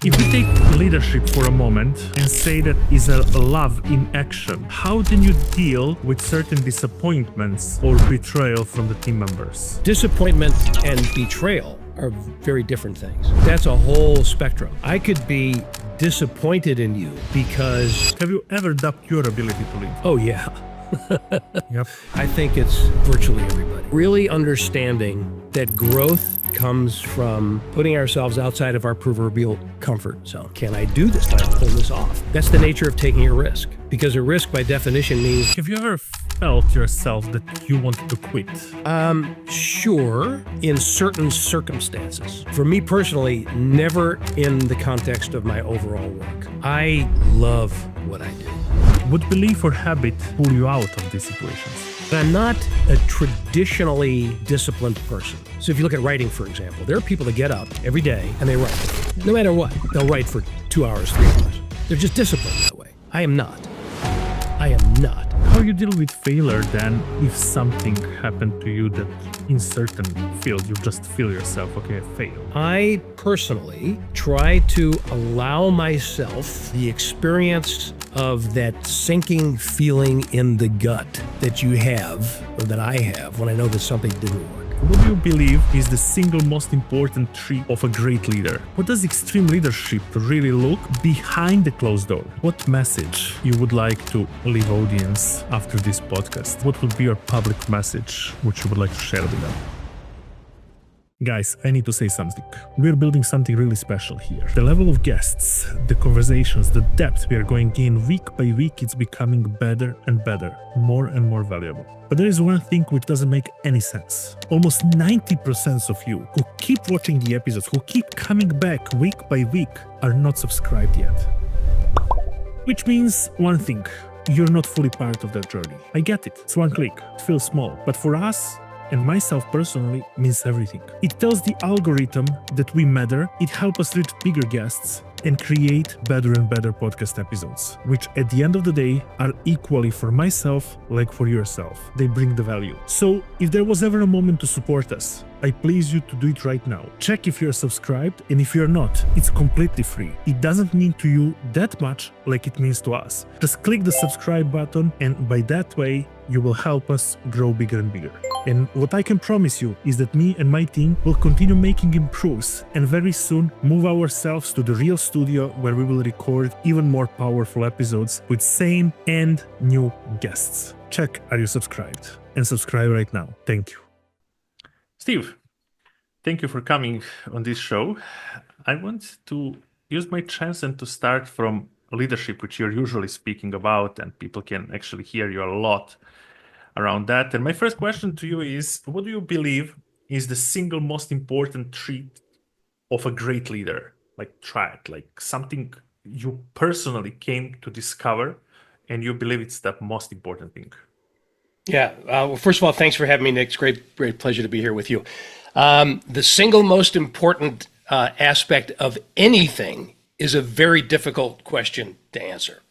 If we take leadership for a moment and say that is a love in action, how do you deal with certain disappointments or betrayal from the team members? Disappointment and betrayal are very different things. That's a whole spectrum. I could be disappointed in you because... Have you ever doubted your ability to lead? Oh, yeah. Yep. I think it's virtually everybody. Really understanding that growth comes from putting ourselves outside of our proverbial comfort zone. Can I do this? Can I pull this off? That's the nature of taking a risk, because a risk by definition means... Have you ever felt yourself that you wanted to quit? Sure, in certain circumstances. For me personally, never in the context of my overall work. I love what I do. Would belief or habit pull you out of these situations? I'm not a traditionally disciplined person. So if you look at writing, for example, there are people that get up every day and they write. No matter what, they'll write for 2 hours, 3 hours. They're just disciplined that way. I am not. How you deal with failure then if something happened to you that in certain field you just feel yourself, okay, I failed? I personally try to allow myself the experience of that sinking feeling in the gut that you have, or that I have, when I know that something didn't work. What do you believe is the single most important trait of a great leader? What does extreme leadership really look behind the closed door? What message you would like to leave audience after this podcast? What would be your public message which you would like to share with them? Guys, I need to say something. We're building something really special here. The level of guests, the conversations, the depth we are going in week by week, it's becoming better and better, more and more valuable. But there is one thing which doesn't make any sense. Almost 90% of you who keep watching the episodes, who keep coming back week by week, are not subscribed yet. Which means one thing, you're not fully part of that journey. I get it, it's one click, it feels small, but for us, and myself personally, means everything. It tells the algorithm that we matter, it helps us reach bigger guests and create better and better podcast episodes, which at the end of the day are equally for myself like for yourself. They bring the value. So if there was ever a moment to support us, I please you to do it right now. Check if you're subscribed, and if you're not, it's completely free. It doesn't mean to you that much like it means to us. Just click the subscribe button, and by that way, you will help us grow bigger and bigger. And what I can promise you is that me and my team will continue making improves and very soon move ourselves to the real studio where we will record even more powerful episodes with same and new guests. Check, are you subscribed? And subscribe right now. Thank you. Steve, thank you for coming on this show. I want to use my chance and to start from leadership, which you're usually speaking about, and people can actually hear you a lot around that. And my first question to you is, what do you believe is the single most important trait of a great leader? Like trait, like something you personally came to discover and you believe it's the most important thing. Yeah. Well, first of all, thanks for having me, Nick. It's great pleasure to be here with you. The single most important aspect of anything is a very difficult question to answer,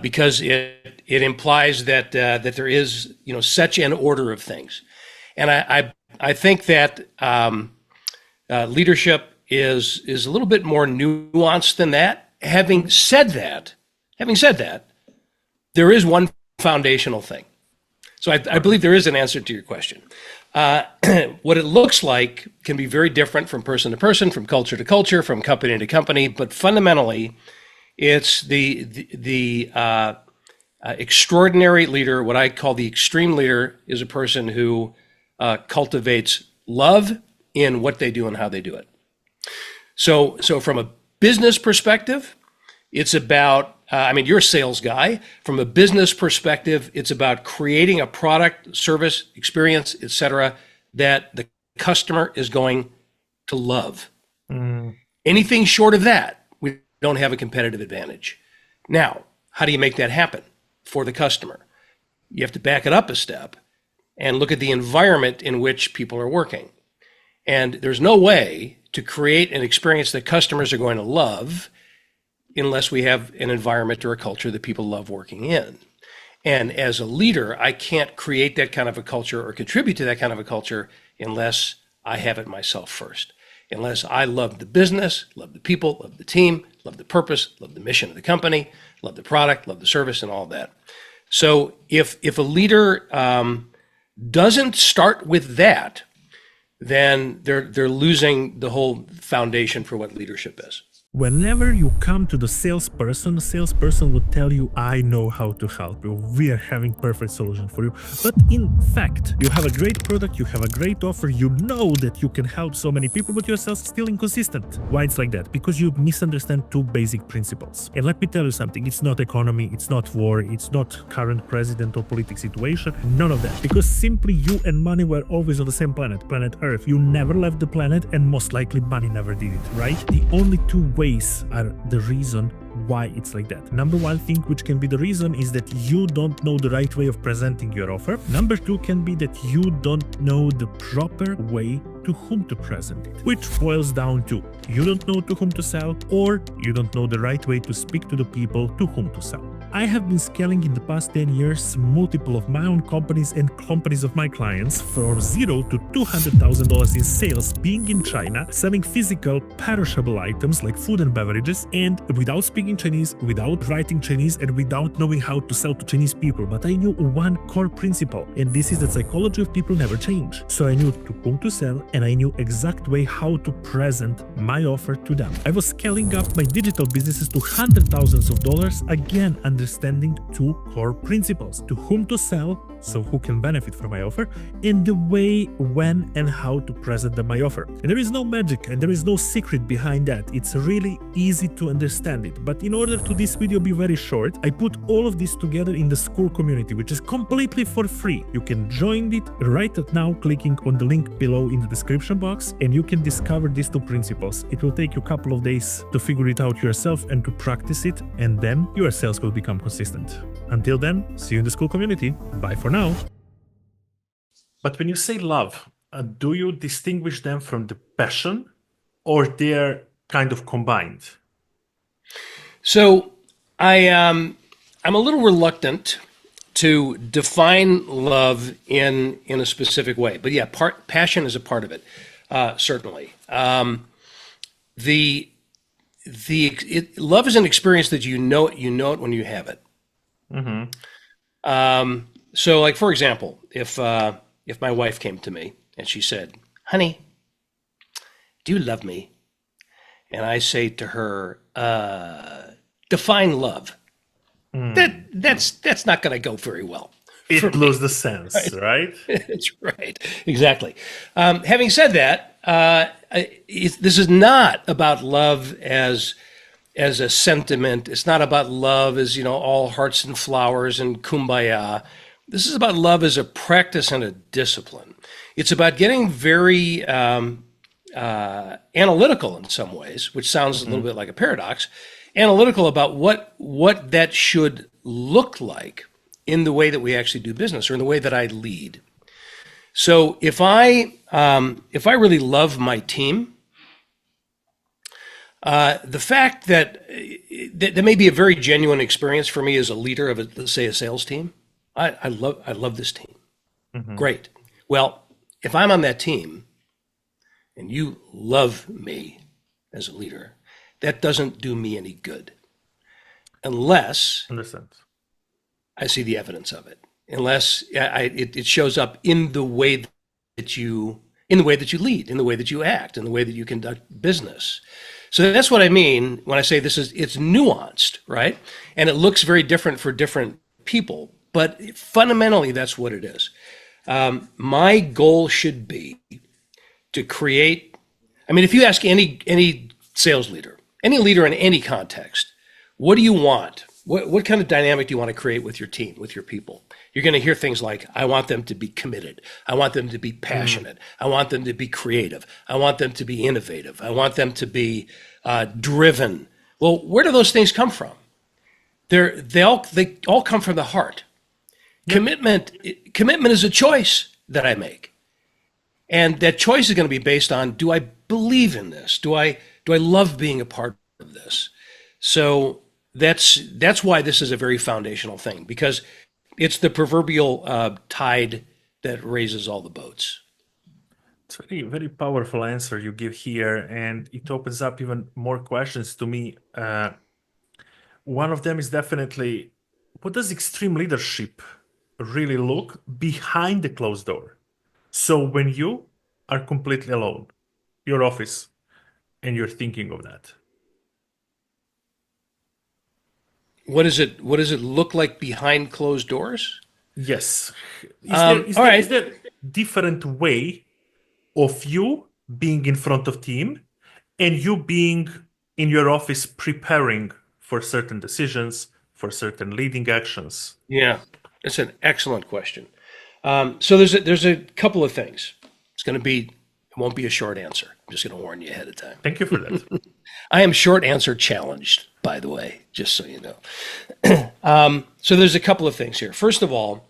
because it implies that there is, such an order of things, and I think that leadership is a little bit more nuanced than that. Having said that, there is one foundational thing. So I believe there is an answer to your question. What it looks like can be very different from person to person, from culture to culture, from company to company, but fundamentally, it's the extraordinary leader. What I call the extreme leader is a person who cultivates love in what they do and how they do it. So from a business perspective, it's about, you're a sales guy. From a business perspective, it's about creating a product, service, experience, etc., that the customer is going to love. Anything short of that, we don't have a competitive advantage. Now, how do you make that happen for the customer? You have to back it up a step and look at the environment in which people are working. And there's no way to create an experience that customers are going to love unless we have an environment or a culture that people love working in. And as a leader, I can't create that kind of a culture or contribute to that kind of a culture unless I have it myself first. unless I love the business, love the people, love the team, love the purpose, love the mission of the company, love the product, love the service, and all that. So if a leader doesn't start with that, then they're losing the whole foundation for what leadership is. Whenever you come to the salesperson will tell you, I know how to help you. We are having perfect solution for you. But in fact, you have a great product, you have a great offer, you know that you can help so many people, but yourself still inconsistent. Why it's like that? Because you misunderstand two basic principles. And let me tell you something, it's not economy, it's not war, it's not current president or political situation, none of that. Because simply you and money were always on the same planet Earth. You never left the planet and most likely money never did it, right? The only two ways are the reason why it's like that. Number one thing, which can be the reason, is that you don't know the right way of presenting your offer. Number two can be that you don't know the proper way to whom to present it, which boils down to you don't know to whom to sell, or you don't know the right way to speak to the people to whom to sell. I have been scaling in the past 10 years multiple of my own companies and companies of my clients from $0 to $200,000 in sales, being in China, selling physical perishable items like food and beverages, and without speaking Chinese, without writing Chinese, and without knowing how to sell to Chinese people. But I knew one core principle, and this is that psychology of people never change. So I knew to whom to sell, and I knew exact way how to present my offer to them. I was scaling up my digital businesses to hundreds of thousands of dollars, again understanding two core principles: to whom to sell, so who can benefit from my offer, and the way, when, and how to present my offer. And there is no magic and there is no secret behind that. It's really easy to understand it. But in order to this video be very short, I put all of this together in the school community, which is completely for free. You can join it right now, clicking on the link below in the description box, and you can discover these two principles. It will take you a couple of days to figure it out yourself and to practice it, and then your sales will become consistent. Until then, see you in the school community. Bye for now. But when you say love, do you distinguish them from the passion, or they're kind of combined? So I'm a little reluctant to define love in a specific way, but yeah, passion is a part of it, certainly. Love is an experience that you know it when you have it. Mm-hmm. So, like, for example, if my wife came to me and she said, "Honey, do you love me?" and I say to her, "Define love." That's not going to go very well. It loses the sense, right? That's right, exactly. Having said that, this is not about love as a sentiment. It's not about love as, all hearts and flowers and kumbaya. This is about love as a practice and a discipline. It's about getting very analytical in some ways, which sounds a little bit like a paradox, analytical about what that should look like in the way that we actually do business, or in the way that I lead. So if I really love my team, the fact that may be a very genuine experience for me as a leader of, let's say, a sales team. I love this team. Mm-hmm. Great. Well, if I'm on that team and you love me as a leader, that doesn't do me any good unless I see the evidence of it. Unless it shows up in the way that you lead, in the way that you act, in the way that you conduct business. So that's what I mean when I say it's nuanced, right? And it looks very different for different people, but fundamentally that's what it is. My goal should be to create, if you ask any sales leader, any leader in any context, what do you want? What kind of dynamic do you want to create with your team, with your people? You're going to hear things like, I want them to be committed. I want them to be passionate. I want them to be creative. I want them to be innovative. I want them to be driven. Well, where do those things come from? They all come from the heart. Yep. Commitment is a choice that I make. And that choice is going to be based on, do I believe in this? Do I love being a part of this? So that's why this is a very foundational thing, because it's the proverbial tide that raises all the boats. It's a very, very powerful answer you give here, and it opens up even more questions to me. One of them is definitely, what does extreme leadership really look behind the closed door? So when you are completely alone, your office, and you're thinking of that. What does it look like behind closed doors? Yes. All Is right. there different way of you being in front of team and you being in your office preparing for certain decisions, for certain leading actions? Yeah, it's an excellent question. So there's a couple of things. It won't be a short answer. I'm just going to warn you ahead of time. Thank you for that. I am short answer challenged, by the way, just so you know. So there's a couple of things here. First of all,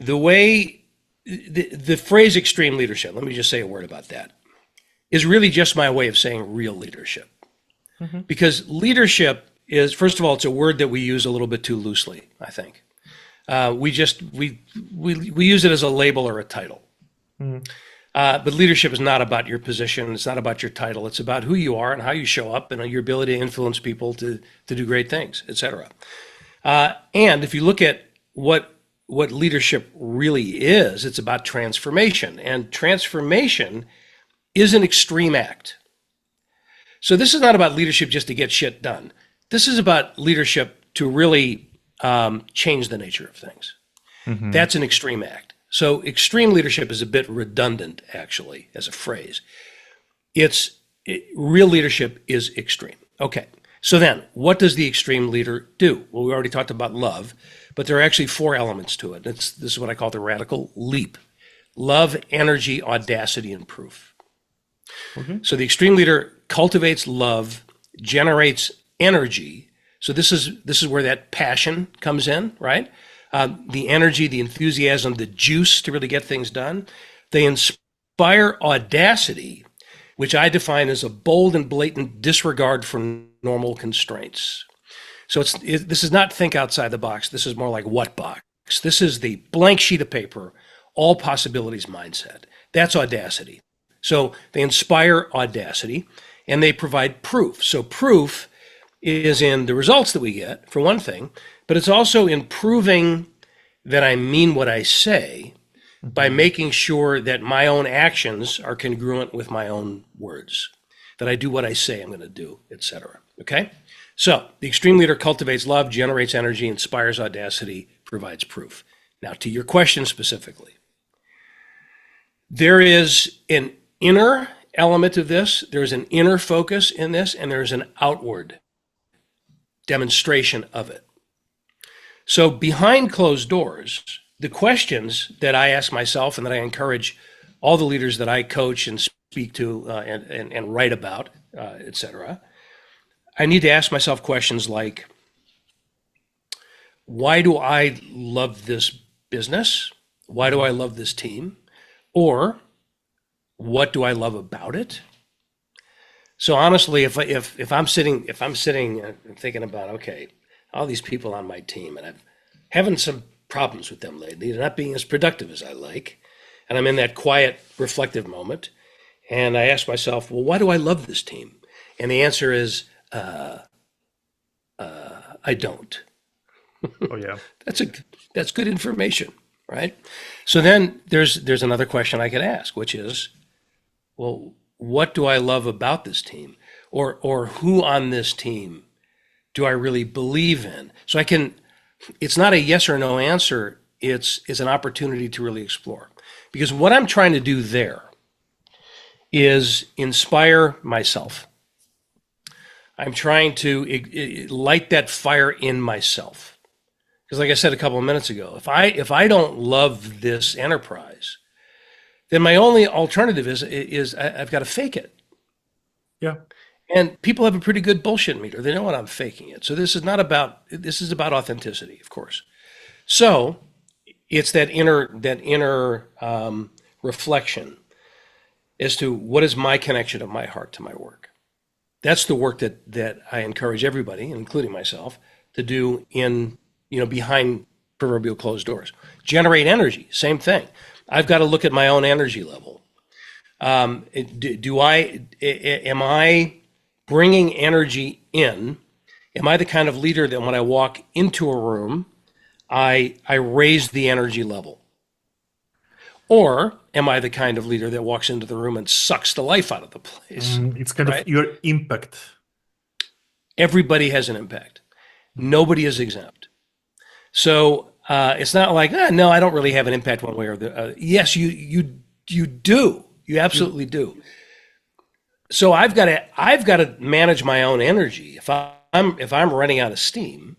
the phrase extreme leadership, let me just say a word about that, is really just my way of saying real leadership. Because leadership is, first of all, it's a word that we use a little bit too loosely, I think. We use it as a label or a title. But leadership is not about your position. It's not about your title. It's about who you are and how you show up and your ability to influence people to do great things, etc. And if you look at what leadership really is, it's about transformation. And transformation is an extreme act. So this is not about leadership just to get shit done. This is about leadership to really change the nature of things. That's an extreme act. So extreme leadership is a bit redundant, actually, as a phrase. Real leadership is extreme. Okay, so then what does the extreme leader do? Well, we already talked about love, but there are actually 4 elements to it. This is what I call the radical leap. Love, energy, audacity, and proof. So the extreme leader cultivates love, generates energy. So this is where that passion comes in, right? The energy, the enthusiasm, the juice to really get things done. They inspire audacity, which I define as a bold and blatant disregard for normal constraints. So this is not think outside the box. This is more like what box? This is the blank sheet of paper, all possibilities mindset. That's audacity. So they inspire audacity and they provide proof. So proof is in the results that we get, for one thing, but it's also in proving that I mean what I say by making sure that my own actions are congruent with my own words, that I do what I say I'm going to do, etc. Okay? So the extreme leader cultivates love, generates energy, inspires audacity, provides proof. Now, to your question specifically, there is an inner element of this, there's an inner focus in this, and there's an outward demonstration of it. So behind closed doors, the questions that I ask myself and that I encourage all the leaders that I coach and speak to and write about, etc., I need to ask myself questions like, why do I love this business? Why do I love this team? Or what do I love about it? So honestly, if I'm sitting and thinking about, okay, all these people on my team, and I'm having some problems with them lately, they're not being as productive as I like, and I'm in that quiet, reflective moment, and I ask myself, well, why do I love this team? And the answer is, I don't. Oh yeah. That's good information, right? So then there's another question I could ask, which is, well, what do I love about this team, or who on this team do I really believe in? So it's not a yes or no answer. It's an opportunity to really explore, because what I'm trying to do there is inspire myself. I'm trying to light that fire in myself. Because like I said a couple of minutes ago, if I don't love this enterprise, then my only alternative is I've got to fake it. Yeah. And people have a pretty good bullshit meter. They know when I'm faking it. So this is about authenticity, of course. So it's that inner reflection as to what is my connection of my heart to my work. That's the work that I encourage everybody, including myself, to do behind proverbial closed doors. Generate energy, same thing. I've got to look at my own energy level. Am I bringing energy in? Am I the kind of leader that when I walk into a room, I raise the energy level? Or am I the kind of leader that walks into the room and sucks the life out of the place? It's kind right? of your impact. Everybody has an impact. Nobody is exempt. So it's not like, no, I don't really have an impact one way or the other. Yes, you do. You absolutely do. So I've got to manage my own energy. If I'm running out of steam,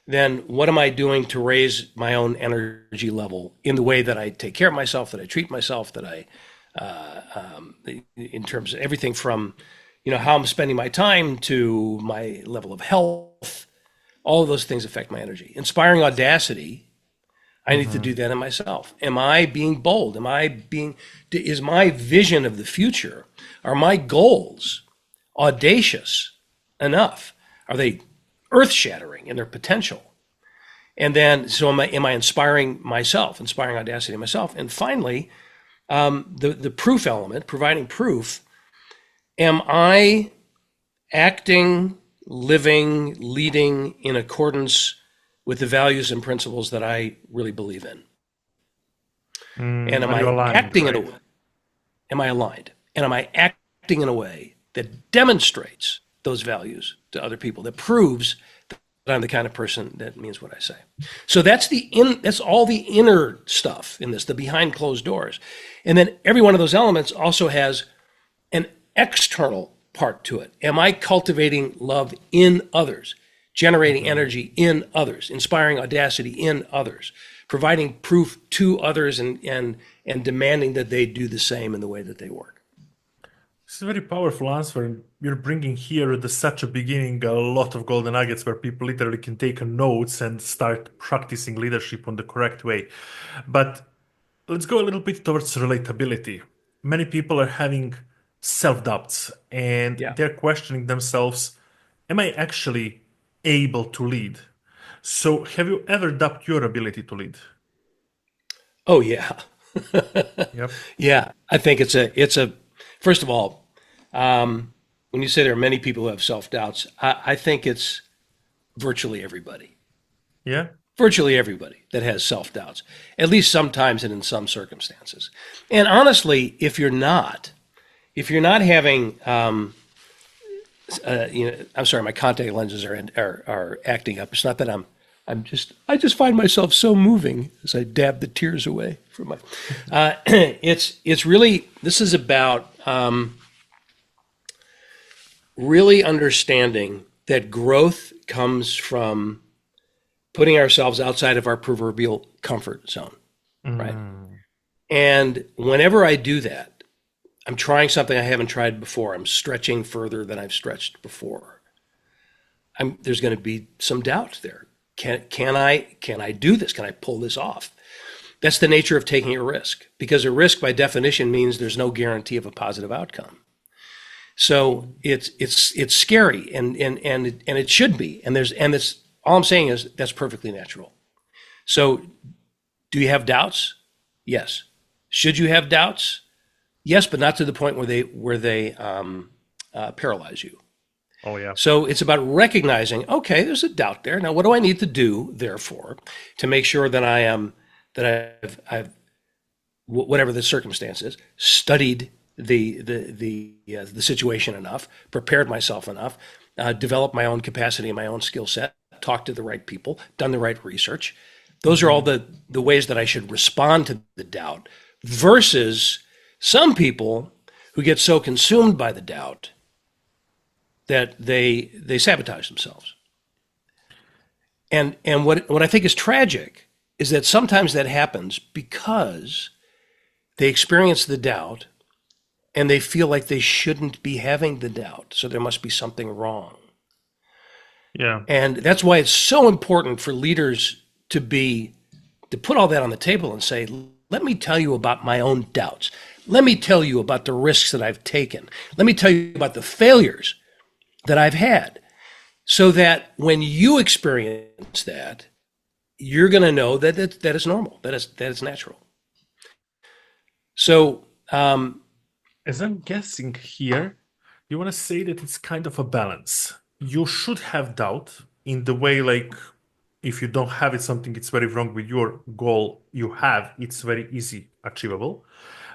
then what am I doing to raise my own energy level in the way that I take care of myself, that I treat myself, that I, in terms of everything from, how I'm spending my time to my level of health, all of those things affect my energy. Inspiring audacity, I need to do that in myself. Am I being bold? Is my vision of the future, are my goals audacious enough? Are they earth-shattering in their potential? And then, so am I inspiring myself, inspiring audacity in myself? And finally, the proof element, providing proof. Am I acting, living, leading in accordance with the values and principles that I really believe in? And am I acting in a way? Am I aligned? And am I acting in a way that demonstrates those values to other people, that proves that I'm the kind of person that means what I say? So that's all the inner stuff in this, the behind closed doors. And then every one of those elements also has an external part to it. Am I cultivating love in others, generating energy in others, inspiring audacity in others, providing proof to others, and demanding that they do the same in the way that they work? It's a very powerful answer, and you're bringing here at such a beginning a lot of golden nuggets where people literally can take notes and start practicing leadership on the correct way. But let's go a little bit towards relatability. Many people are having self-doubts and they're questioning themselves, am I actually able to lead? So have you ever doubted your ability to lead? Oh, yeah. Yep. Yeah, I think it's a first of all, when you say there are many people who have self-doubts, I think it's virtually everybody. Yeah. Virtually everybody that has self-doubts, at least sometimes and in some circumstances. And honestly, if you're not having, I'm sorry, my contact lenses are acting up. It's not that I just find myself so moving as I dab the tears away from my. It's really, this is about really understanding that growth comes from putting ourselves outside of our proverbial comfort zone, right? And whenever I do that, I'm trying something I haven't tried before. I'm stretching further than I've stretched before. There's going to be some doubt there. Can I do this? Can I pull this off? That's the nature of taking a risk, because a risk by definition means there's no guarantee of a positive outcome. So it's scary, and it should be. And it's all I'm saying is that's perfectly natural. So do you have doubts? Yes. Should you have doubts? Yes, but not to the point where they paralyze you. Oh, yeah. So it's about recognizing, okay, there's a doubt there. Now, what do I need to do, therefore, to make sure that I've whatever the circumstances, studied the situation enough, prepared myself enough, developed my own capacity and my own skill set, talked to the right people, done the right research. Those are all the ways that I should respond to the doubt, versus some people who get so consumed by the doubt that they sabotage themselves. And what I think is tragic is that sometimes that happens because they experience the doubt and they feel like they shouldn't be having the doubt, so there must be something wrong. Yeah. And that's why it's so important for leaders to put all that on the table and say, let me tell you about my own doubts. Let me tell you about the risks that I've taken. Let me tell you about the failures that I've had, so that when you experience that, you're going to know that is normal, that is natural. So As I'm guessing here, you want to say that it's kind of a balance. You should have doubt in the way, like, if you don't have it, something it's very wrong with your goal you have, it's very easy achievable.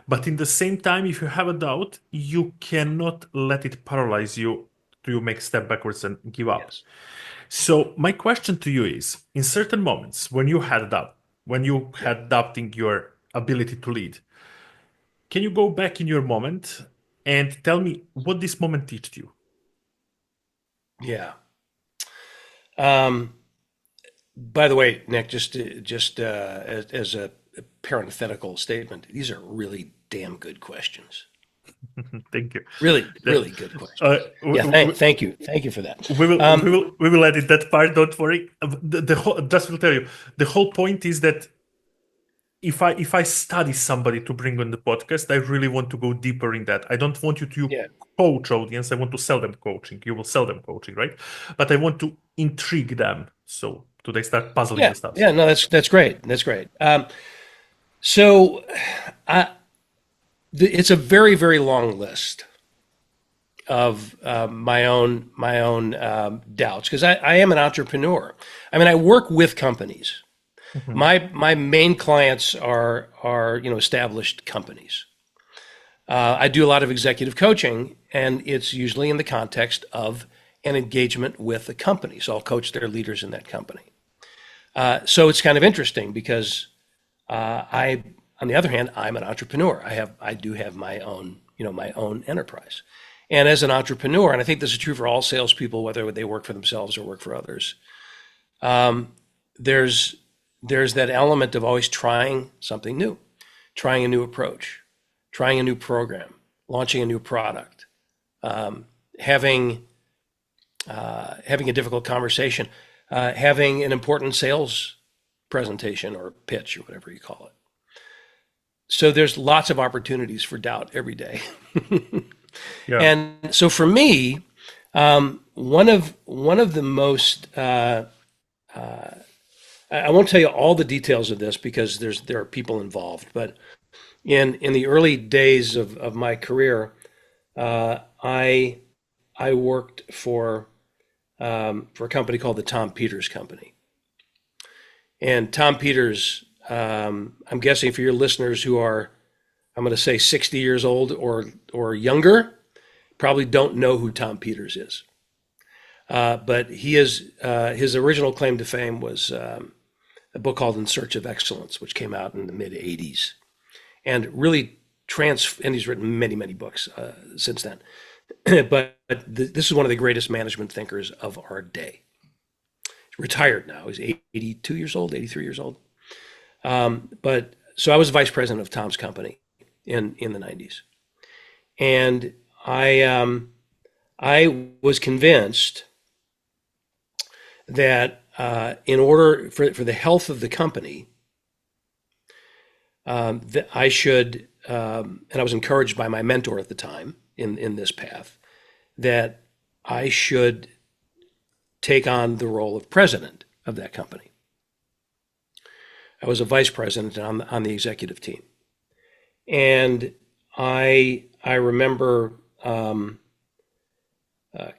But in the same time, if you have a doubt, you cannot let it paralyze you to make a step backwards and give up. Yes. So my question to you is, in certain moments when you had doubt, when you had doubting your ability to lead, can you go back in your moment and tell me what this moment taught you? Yeah. By the way, Nick, just as a parenthetical statement, these are really damn good questions. Thank you. Really, really good questions. Thank you for that. We will edit that part. Don't worry. The whole, just will tell you, the whole point is that if I study somebody to bring on the podcast, I really want to go deeper in that. I don't want you to coach audience. I want to sell them coaching. You will sell them coaching, right? But I want to intrigue them. So do they start puzzling the stuff? Yeah, no, that's great. That's great. So it's a very, very long list of my own doubts, because I am an entrepreneur. I mean, I work with companies. Mm-hmm. My main clients are established companies. I do a lot of executive coaching, and it's usually in the context of an engagement with a company. So I'll coach their leaders in that company. So it's kind of interesting because on the other hand, I'm an entrepreneur. I do have my own enterprise. And as an entrepreneur, and I think this is true for all salespeople, whether they work for themselves or work for others, there's that element of always trying something new, trying a new approach, trying a new program, launching a new product, having a difficult conversation, having an important sales presentation or pitch or whatever you call it. So there's lots of opportunities for doubt every day. Yeah. And so for me, one of the most I won't tell you all the details of this because there are people involved, but in the early days of my career, I worked for a company called the Tom Peters Company. And Tom Peters, I'm guessing for your listeners who are, I'm going to say 60 years old or younger, probably don't know who Tom Peters is. But he is, his original claim to fame was a book called In Search of Excellence, which came out in the mid 80s, and really and he's written many, many books since then. But this is one of the greatest management thinkers of our day. He's retired now. He's 82 years old, 83 years old. But so I was vice president of Tom's company in the 90s. And I was convinced that in order for the health of the company, that I should, and I was encouraged by my mentor at the time in this path, that I should take on the role of president of that company. I was a vice president on the executive team. And I remember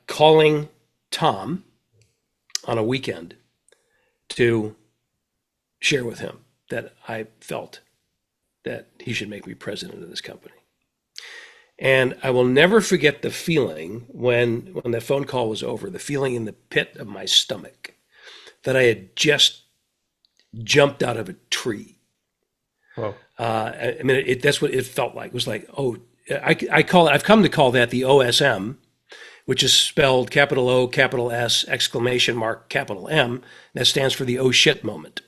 calling Tom on a weekend to share with him that I felt that he should make me president of this company. And I will never forget the feeling when the phone call was over, the feeling in the pit of my stomach that I had just jumped out of a tree. Wow. I mean, that's what it felt like. It was like, oh, I've come to call that the OSM, which is spelled capital O, capital S, exclamation mark, capital M. That stands for the oh shit moment,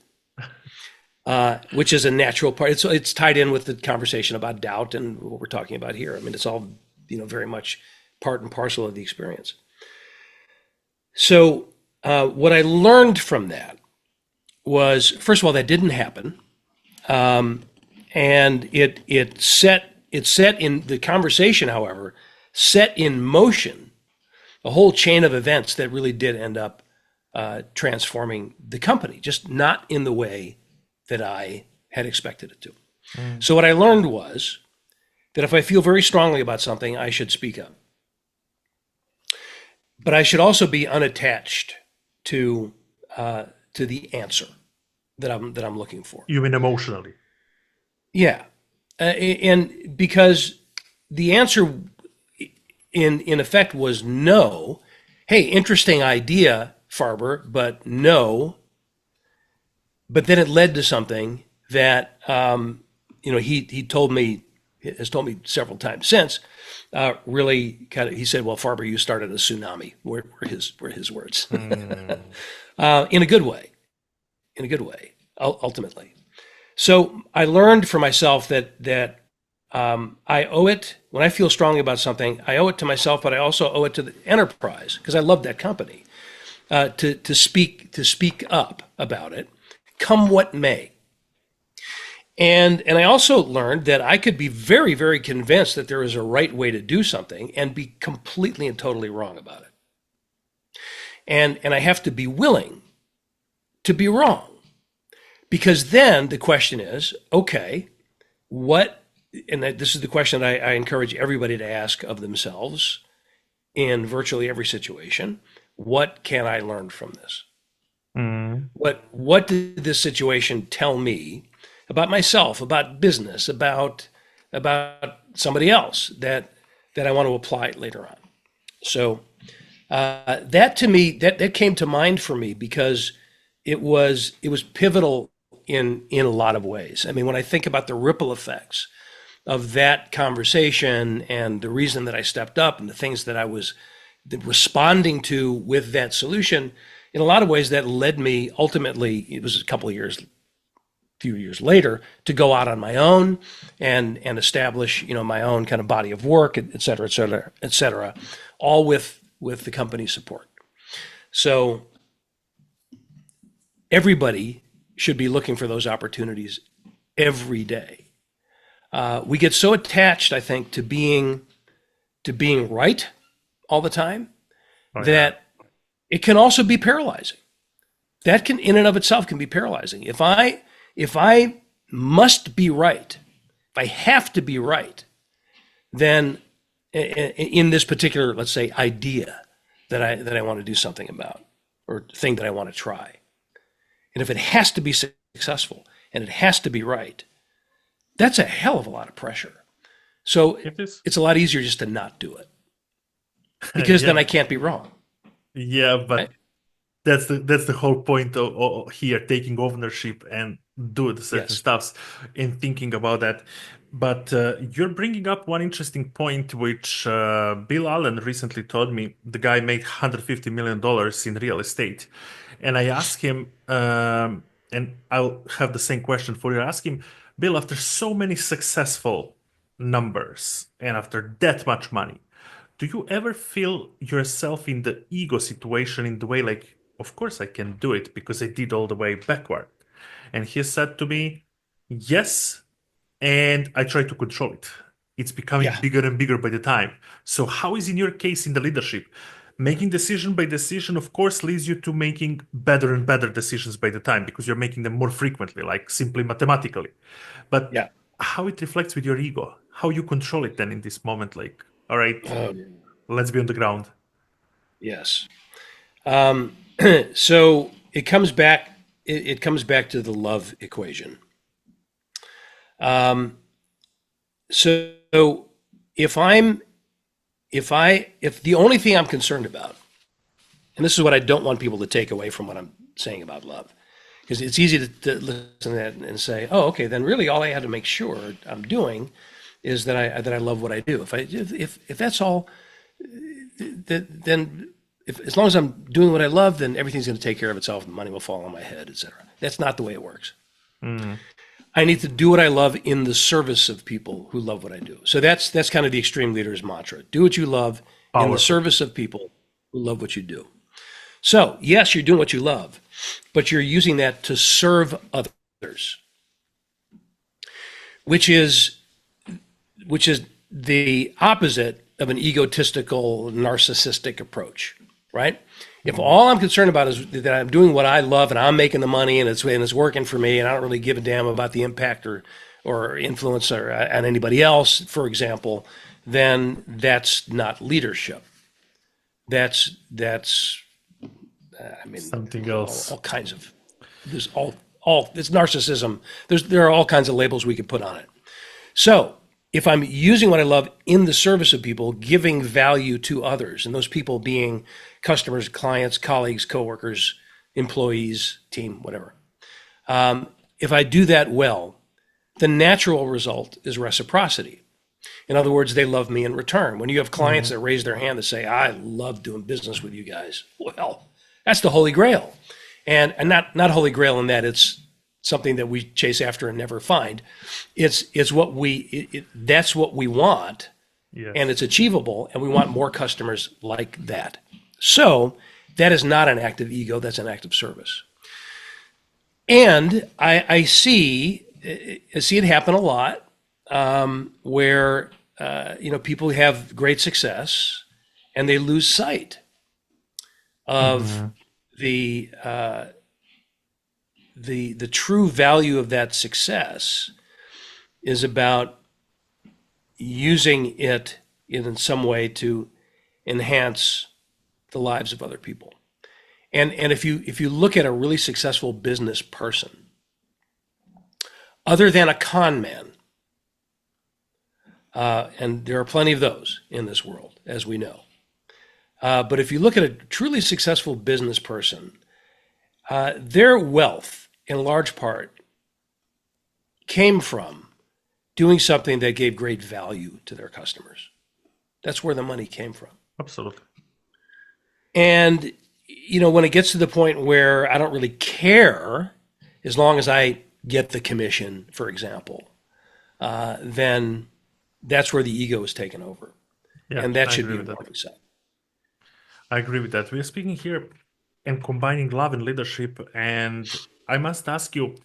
which is a natural part. It's tied in with the conversation about doubt and what we're talking about here. I mean, it's all, very much part and parcel of the experience. So what I learned from that was, first of all, that didn't happen. And it set in the conversation, however, set in motion a whole chain of events that really did end up transforming the company, just not in the way that I had expected it to. So what I learned was that if I feel very strongly about something, I should speak up. But I should also be unattached to the answer that I'm looking for. You mean emotionally? Yeah, and because the answer in effect was no. Hey, interesting idea, Farber, but no. But then it led to something that he told me, has told me several times since. Really kind of, he said, "Well, Farber, you started a tsunami." Were his words. In a good way, ultimately. So I learned for myself that I owe it, when I feel strongly about something, I owe it to myself, but I also owe it to the enterprise, because I love that company, to speak up about it, come what may. And I also learned that I could be very, very convinced that there is a right way to do something and be completely and totally wrong about it. And I have to be willing to be wrong. Because then the question is, okay, and this is the question that I encourage everybody to ask of themselves in virtually every situation: what can I learn from this? What did this situation tell me about myself, about business, about somebody else that I want to apply later on? So that to me, that came to mind for me because it was pivotal in a lot of ways. I mean, when I think about the ripple effects of that conversation and the reason that I stepped up and the things that I was responding to with that solution, in a lot of ways that led me ultimately, it was a few years later, to go out on my own and establish, my own kind of body of work, et cetera, all with the company's support. So everybody should be looking for those opportunities every day. We get so attached, I think, to being right all the time that it can also be paralyzing. That can, in and of itself, can be paralyzing. If I must be right, if I have to be right, then in this particular, let's say, idea that I want to do something about, or thing that I want to try, and if it has to be successful and it has to be right, that's a hell of a lot of pressure. So it's a lot easier just to not do it, because then I can't be wrong. Yeah, but right? that's the whole point of here, taking ownership and do certain stuffs and thinking about that. But you're bringing up one interesting point, which Bill Allen recently told me. The guy made $150 million in real estate. And I asked him, and I'll have the same question for you. I asked him, Bill, after so many successful numbers and after that much money, do you ever feel yourself in the ego situation in the way like, of course I can do it because I did all the way backward? And he said to me, yes, and I try to control it. It's becoming bigger and bigger by the time. So how is in your case in the leadership? Making decision by decision, of course, leads you to making better and better decisions by the time, because you're making them more frequently, like simply mathematically. But how it reflects with your ego, how you control it then in this moment, like, all right, let's be on the ground. Yes. So it comes back. It comes back to the love equation. So if the only thing I'm concerned about, and this is what I don't want people to take away from what I'm saying about love, because it's easy to listen to that and say, oh, okay, then really all I had to make sure I'm doing is that I love what I do. If that's all, then as long as I'm doing what I love, then everything's going to take care of itself and money will fall on my head, etc. That's not the way it works. Mm-hmm. I need to do what I love in the service of people who love what I do. So that's kind of the extreme leader's mantra. Do what you love in the service of people who love what you do. So yes, you're doing what you love, but you're using that to serve others, which is the opposite of an egotistical, narcissistic approach, right? If all I'm concerned about is that I'm doing what I love and I'm making the money and it's working for me and I don't really give a damn about the impact or or influence on anybody else, for example, then that's not leadership. That's I mean, Something else. all kinds of there's all it's narcissism. There are all kinds of labels we could put on it. So if I'm using what I love in the service of people, giving value to others, and those people being customers, clients, colleagues, coworkers, employees, team, whatever. If I do that well, the natural result is reciprocity. In other words, they love me in return. When you have clients that raise their hand to say, I love doing business with you guys, well, that's the Holy Grail. And not Holy Grail in that it's something that we chase after and never find. It's what that's what we want, Yes. and it's achievable, and we want more customers like that. So that is not an act of ego, that's an act of service. And I see it happen a lot, where people have great success and they lose sight of the true value of that success is about using it in some way to enhance the lives of other people. And if you look at a really successful business person, other than a con man, and there are plenty of those in this world, as we know. But if you look at a truly successful business person, their wealth, in large part, came from doing something that gave great value to their customers. That's where the money came from. Absolutely. And, when it gets to the point where I don't really care, as long as I get the commission, for example, then that's where the ego is taken over. Yeah, and that I should agree be with a that. warning sign. I agree with that. We are speaking here and combining love and leadership. And I must ask you,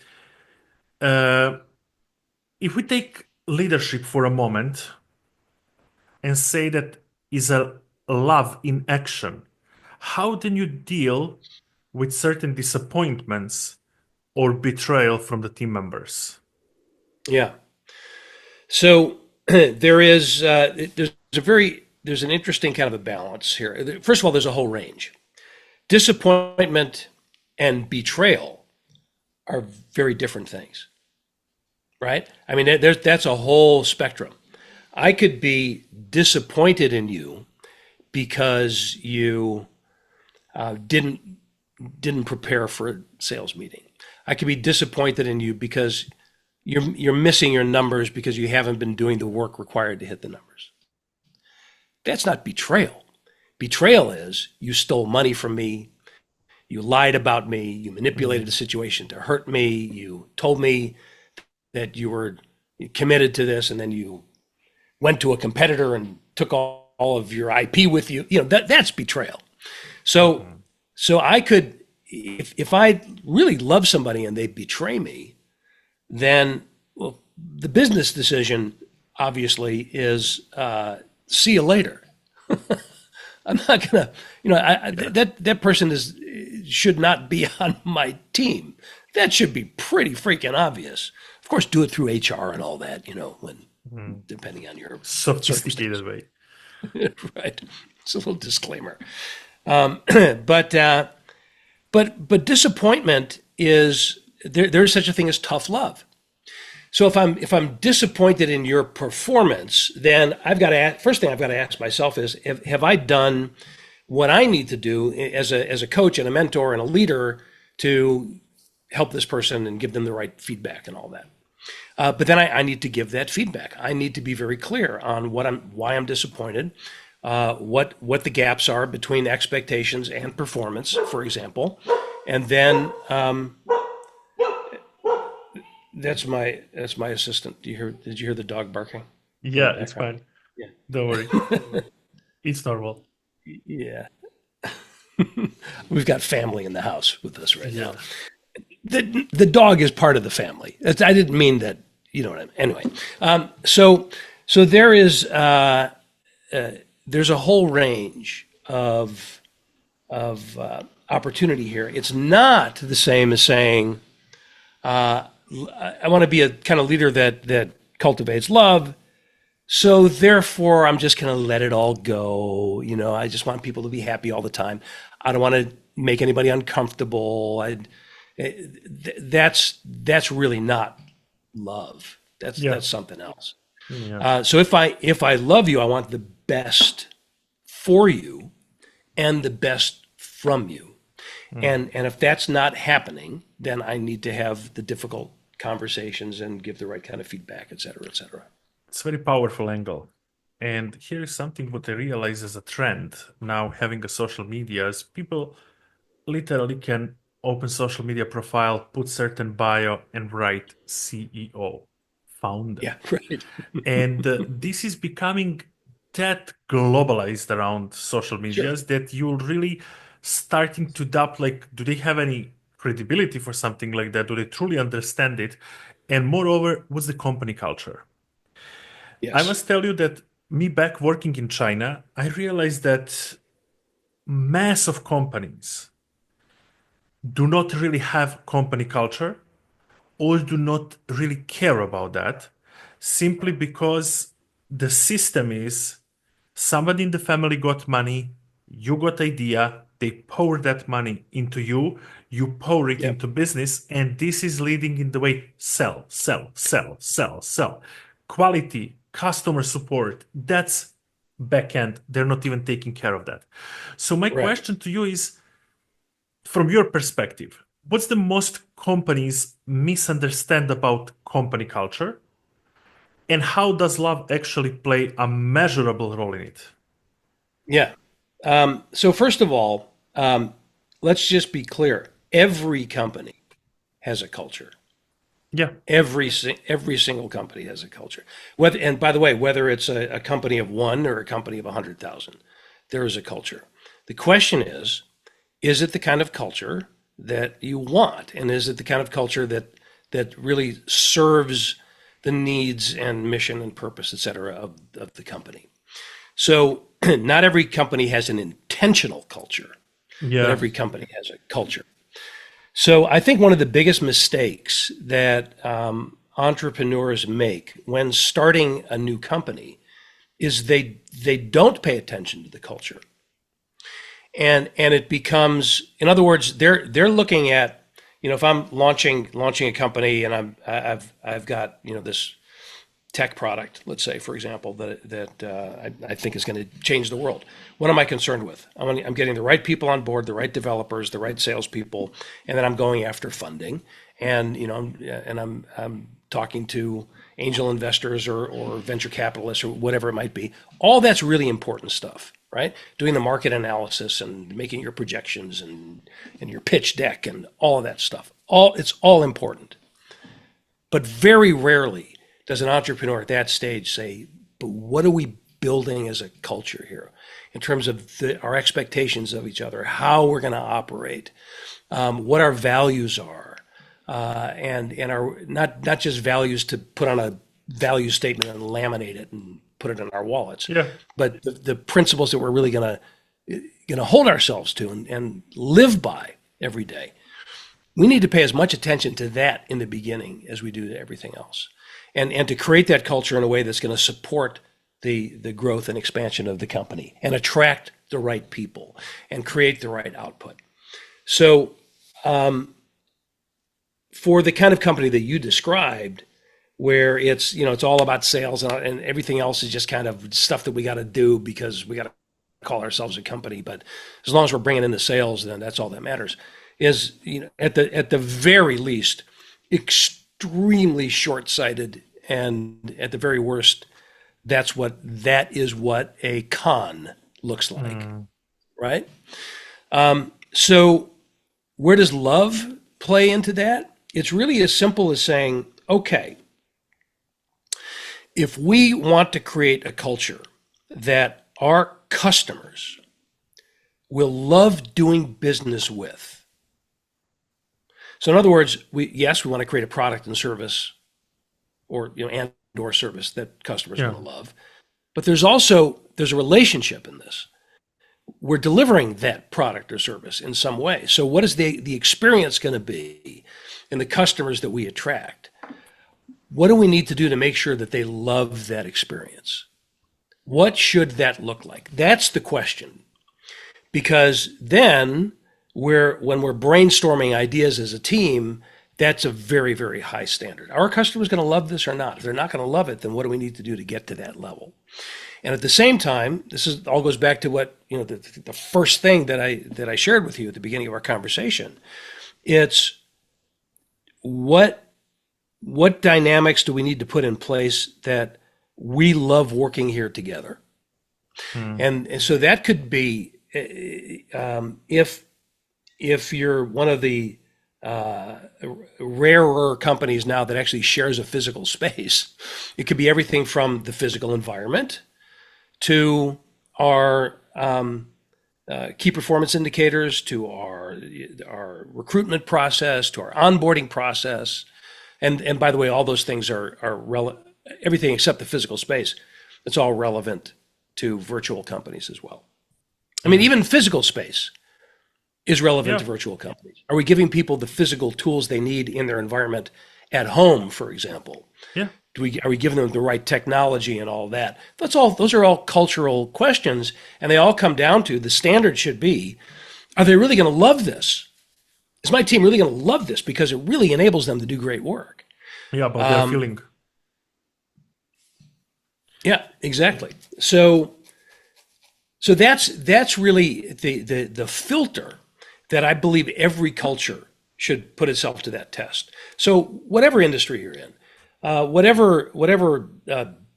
if we take leadership for a moment and say that is a love in action, how then you deal with certain disappointments or betrayal from the team members? Yeah. So there's an interesting kind of a balance here. First of all, there's a whole range. Disappointment and betrayal are very different things, right? I mean, that's a whole spectrum. I could be disappointed in you because you didn't prepare for a sales meeting. I could be disappointed in you because you're missing your numbers because you haven't been doing the work required to hit the numbers. That's not betrayal. Betrayal is you stole money from me, you lied about me, you manipulated the situation to hurt me, you told me that you were committed to this, and then you went to a competitor and took all of your IP with you. That's betrayal. So I could, if I really love somebody and they betray me, then the business decision obviously is see you later. I'm not gonna, that person should not be on my team. That should be pretty freaking obvious. Of course, do it through HR and all that, when depending on your Sophisticated way. Right. It's a little disclaimer. But disappointment is there's such a thing as tough love. So if I'm disappointed in your performance, then first thing I've got to ask myself is, have I done what I need to do as a coach and a mentor and a leader to help this person and give them the right feedback and all that? But then I need to give that feedback. I need to be very clear on why I'm disappointed, what the gaps are between expectations and performance, for example, and then that's my assistant. Did you hear the dog barking? Yeah, it's fine. Yeah. Don't worry. It's normal. Yeah. We've got family in the house with us right now. The dog is part of the family. I didn't mean that, what I mean. Anyway, so there is there's a whole range of opportunity here. It's not the same as saying, I want to be a kind of leader that cultivates love. So therefore, I'm just going to let it all go. I just want people to be happy all the time. I don't want to make anybody uncomfortable. That's really not love. That's something else. Yeah. So if I love you, I want the best for you and the best from you. And if that's not happening, then I need to have the difficult conversations and give the right kind of feedback, et cetera, et cetera. It's a very powerful angle. And here is something what I realize as a trend now having a social media is people literally can open social media profile, put certain bio and write CEO, founder. Yeah, right. And this is becoming that globalized around social medias that you're really starting to doubt, like, do they have any credibility for something like that? Do they truly understand it? And moreover, what's the company culture? I Yes. must tell you that me back working in China, I realized that mass of companies do not really have company culture or do not really care about that simply because the system is somebody in the family got money, you got idea, they pour that money into you, you pour it Yep. into business, and this is leading in the way sell, sell, sell, sell, sell. Quality, customer support, that's back end. They're not even taking care of that. So my Right. question to you is, from your perspective, what's the most companies misunderstand about company culture? And how does love actually play a measurable role in it? Yeah. So first of all, let's just be clear. Every company has a culture. Yeah. Every single company has a culture. And by the way, whether it's a company of one or a company of 100,000, there is a culture. The question is it the kind of culture that you want? And is it the kind of culture that really serves the needs and mission and purpose, et cetera, of the company? So not every company has an intentional culture, but Yeah. every company has a culture. So I think one of the biggest mistakes that entrepreneurs make when starting a new company is they don't pay attention to the culture, and it becomes, in other words, they're looking at, if I'm launching a company and I've got this tech product, let's say, for example, that I think is going to change the world. What am I concerned with? I'm getting the right people on board, the right developers, the right salespeople, and then I'm going after funding, and I'm talking to angel investors or venture capitalists or whatever it might be. All that's really important stuff, right? Doing the market analysis and making your projections and your pitch deck and all of that stuff. It's all important, but very rarely does an entrepreneur at that stage say, but what are we building as a culture here in terms of our expectations of each other, how we're going to operate, what our values are, and our not just values to put on a value statement and laminate it and put it in our wallets, Yeah. but the principles that we're really going to hold ourselves to and live by every day. We need to pay as much attention to that in the beginning as we do to everything else. And to create that culture in a way that's going to support the growth and expansion of the company and attract the right people and create the right output. So for the kind of company that you described, where it's all about sales and everything else is just kind of stuff that we got to do because we got to call ourselves a company, but as long as we're bringing in the sales, then that's all that matters, is at the very least extremely short-sighted, and at the very worst, that is what a con looks like, right? So where does love play into that? It's really as simple as saying, okay, if we want to create a culture that our customers will love doing business with. So in other words, we want to create a product and service or service that customers are going to love. But there's a relationship in this. We're delivering that product or service in some way. So what is the experience going to be? and the customers that we attract, what do we need to do to make sure that they love that experience? What should that look like? That's the question. Because then when we're brainstorming ideas as a team, that's a very, very high standard. Are our customers going to love this or not? If they're not going to love it, then what do we need to do to get to that level? And at the same time, all goes back to what, the first thing that I shared with you at the beginning of our conversation. It's what dynamics do we need to put in place that we love working here together? And so that could be, if you're one of the rarer companies now that actually shares a physical space, it could be everything from the physical environment to our key performance indicators, to our recruitment process, to our onboarding process. And by the way, all those things are everything except the physical space. It's all relevant to virtual companies as well. I mean, even physical space is relevant to virtual companies. Are we giving people the physical tools they need in their environment at home, for example? Yeah. Are we giving them the right technology and all that? Those are all cultural questions, and they all come down to the standard should be, are they really going to love this? Is my team really going to love this? Because it really enables them to do great work. Yeah, about their feeling. Yeah, exactly. So that's really the filter that I believe every culture should put itself to that test. So whatever industry you're in, whatever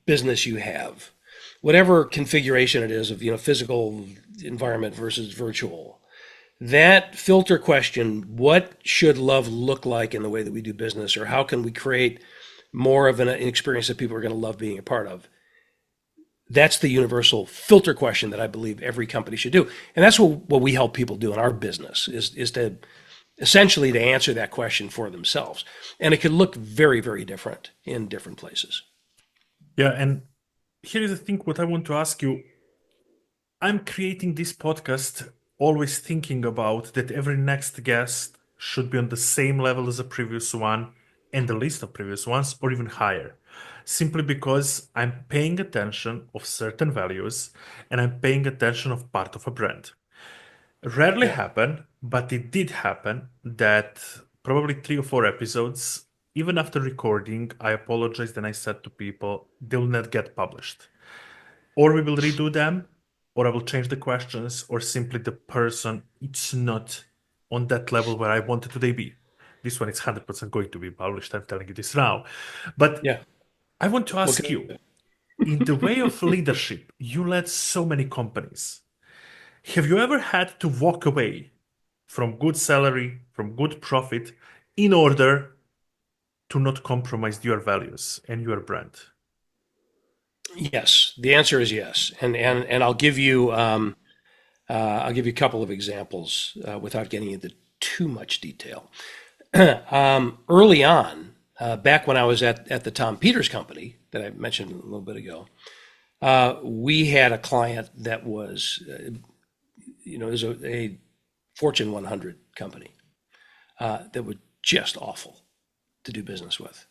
business you have, whatever configuration it is of physical environment versus virtual, that filter question, what should love look like in the way that we do business, or how can we create more of an experience that people are going to love being a part of? That's the universal filter question that I believe every company should do. And that's what we help people do in our business, is to essentially to answer that question for themselves. And it could look very, very different in different places. Yeah, and here is the thing, what I want to ask you. I'm creating this podcast always thinking about that every next guest should be on the same level as the previous one and the list of previous ones, or even higher. Simply because I'm paying attention of certain values and I'm paying attention of part of a brand. Rarely happen, but it did happen that probably 3 or 4 episodes, even after recording, I apologized and I said to people, they will not get published. Or we will redo them, or I will change the questions, or simply the person, it's not on that level where I wanted to be. This one is 100% going to be published, I'm telling you this now. But I want to ask you, in the way of leadership, you led so many companies. Have you ever had to walk away from good salary, from good profit, in order to not compromise your values and your brand? Yes, the answer is yes, and I'll give you a couple of examples without getting into too much detail. Early on, back when I was at the Tom Peters company that I mentioned a little bit ago, we had a client that was, is a Fortune 100 company that was just awful to do business with,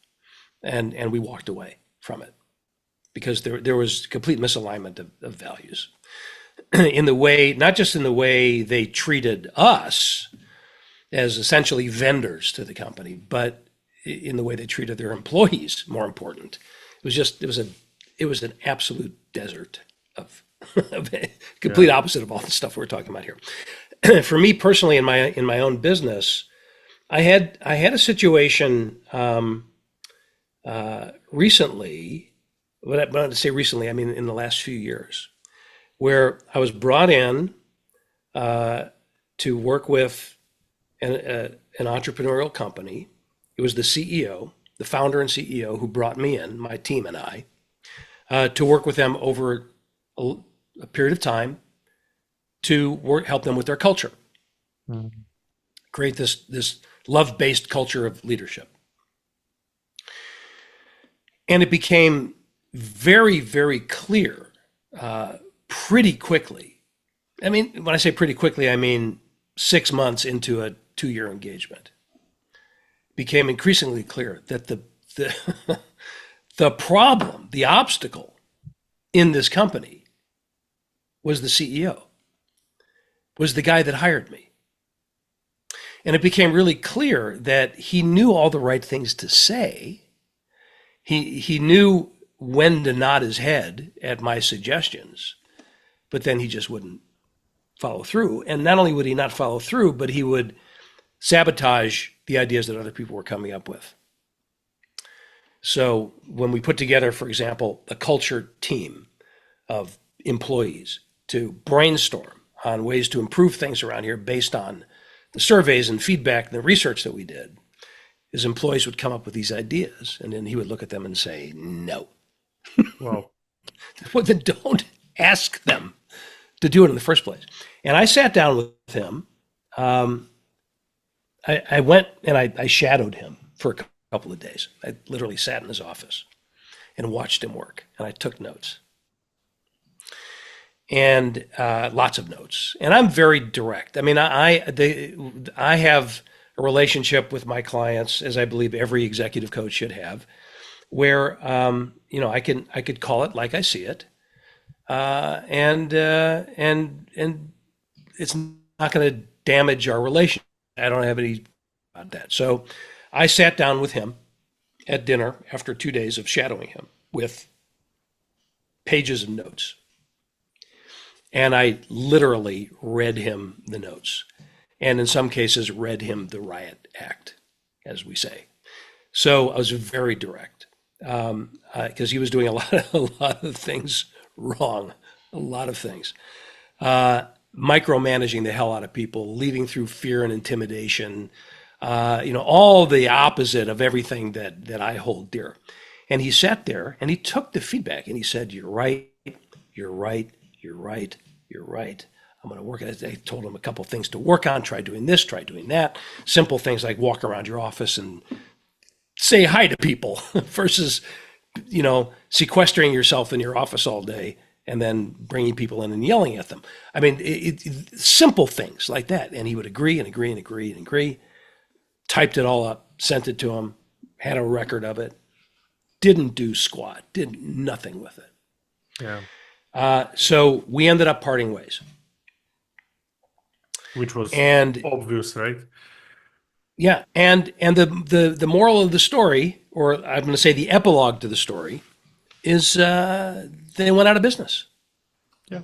and we walked away from it because there was complete misalignment of values in the way, not just in the way they treated us as essentially vendors to the company, but in the way they treated their employees. More important, it was an absolute desert of complete opposite of all the stuff we're talking about here. For me personally, in my own business, I had a situation recently. When I say recently, I mean in the last few years, where I was brought in to work with an entrepreneurial company. It was the CEO, the founder and CEO, who brought me in, my team and I, to work with them over a period of time to help them with their culture, create this love-based culture of leadership. And it became very, very clear pretty quickly. I mean, when I say pretty quickly, I mean 6 months into a 2-year engagement, became increasingly clear that the the problem, the obstacle in this company was the CEO, was the guy that hired me. And it became really clear that he knew all the right things to say. He knew when to nod his head at my suggestions, but then he just wouldn't follow through. And not only would he not follow through, but he would sabotage the ideas that other people were coming up with. So when we put together, for example, a culture team of employees to brainstorm on ways to improve things around here based on the surveys and feedback and the research that we did, his employees would come up with these ideas, and then he would look at them and say, no. Wow. Well, then don't ask them to do it in the first place. And I sat down with him. I went and I shadowed him for a couple of days. I literally sat in his office and watched him work, and I took notes. And lots of notes. And I'm very direct. I mean, I have a relationship with my clients, as I believe every executive coach should have, where I could call it like I see it, and it's not going to damage our relationship. I don't have any about that. So I sat down with him at dinner after 2 days of shadowing him with pages of notes. And I literally read him the notes, and in some cases read him the riot act, as we say. So I was very direct because he was doing a lot of things wrong, a lot of things. Micromanaging the hell out of people, leading through fear and intimidation, all the opposite of everything that I hold dear. And he sat there and he took the feedback and he said, you're right, you're right, you're right, you're right. I'm going to work. I told him a couple of things to work on. Try doing this, try doing that. Simple things like walk around your office and say hi to people versus, sequestering yourself in your office all day and then bringing people in and yelling at them. I mean, simple things like that. And he would agree and agree and agree and agree. Typed it all up, sent it to him, had a record of it. Didn't do squat, did nothing with it. Yeah. So we ended up parting ways. Which was obvious, right? Yeah. And the moral of the story, or I'm going to say the epilogue to the story, is they went out of business. Yeah.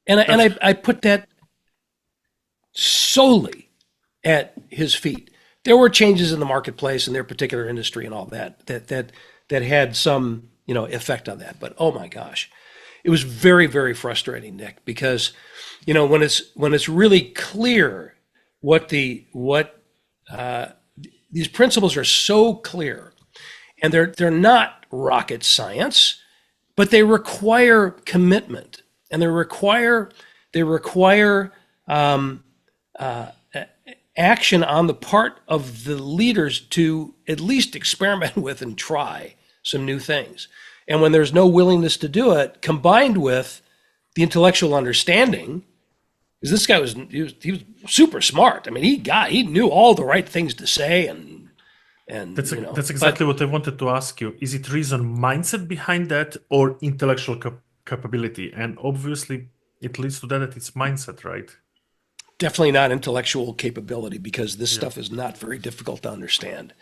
And I put that solely at his feet. There were changes in the marketplace in their particular industry and all that had some, effect on that. But oh my gosh, it was very, very frustrating, Nick, because, when it's really clear these principles are so clear, and they're not rocket science, but they require commitment, and they require action on the part of the leaders to at least experiment with and try some new things. And when there's no willingness to do it, combined with the intellectual understanding, because this guy was super smart. I mean, he knew all the right things to say, and that's exactly what I wanted to ask you. Is it reason mindset behind that, or intellectual capability? And obviously, it leads to that it's mindset, right? Definitely not intellectual capability, because this stuff is not very difficult to understand.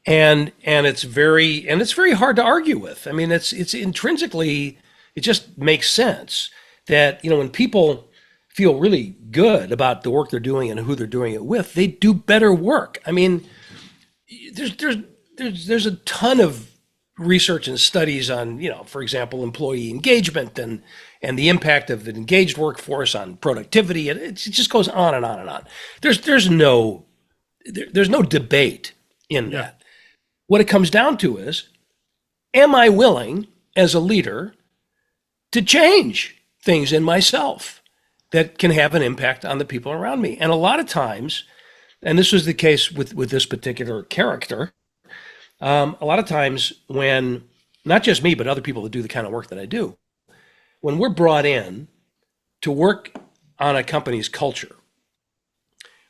And it's very hard to argue with. I mean, it's intrinsically, it just makes sense that, when people feel really good about the work they're doing and who they're doing it with, they do better work. I mean, there's a ton of research and studies on, for example, employee engagement and the impact of an engaged workforce on productivity. It just goes on and on and on. There's no debate in that. What it comes down to is, am I willing as a leader to change things in myself that can have an impact on the people around me? And a lot of times, and this was the case with this particular character, a lot of times when, not just me, but other people that do the kind of work that I do, when we're brought in to work on a company's culture,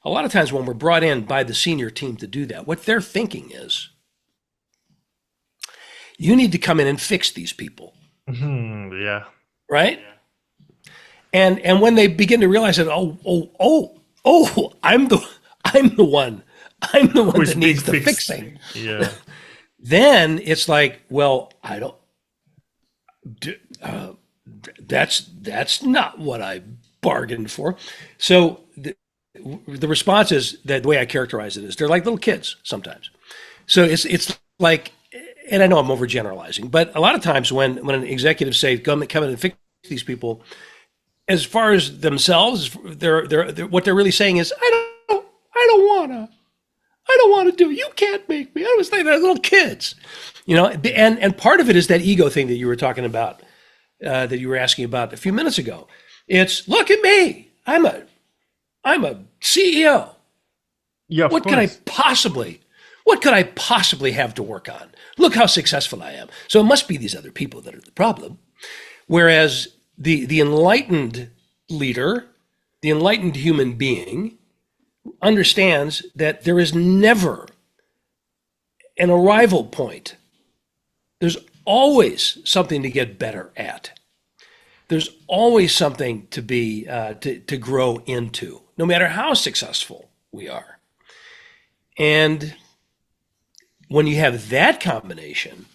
a lot of times when we're brought in by the senior team to do that, what they're thinking is, you need to come in and fix these people, Yeah. right? And when they begin to realize that, I'm the one Who is that needs being the fixed? fixing. Yeah. Then it's like, well, that's not what I bargained for. So the response is that the way I characterize it is they're like little kids sometimes. So it's like, and I know I'm overgeneralizing, but a lot of times when an executive say come in and fix these people, as far as themselves, they're what they're really saying is I don't want to do it. You can't make me. I was thinking they're little kids, and part of it is that ego thing that you were talking about, that you were asking about a few minutes ago. It's look at me. I'm a CEO. Yeah, of What course. could I possibly have to work on? Look how successful I am. So it must be these other people that are the problem. Whereas the enlightened leader, the enlightened human being, understands that there is never an arrival point. There's always something to get better at. There's always something to be to grow into, no matter how successful we are. And when you have that combination,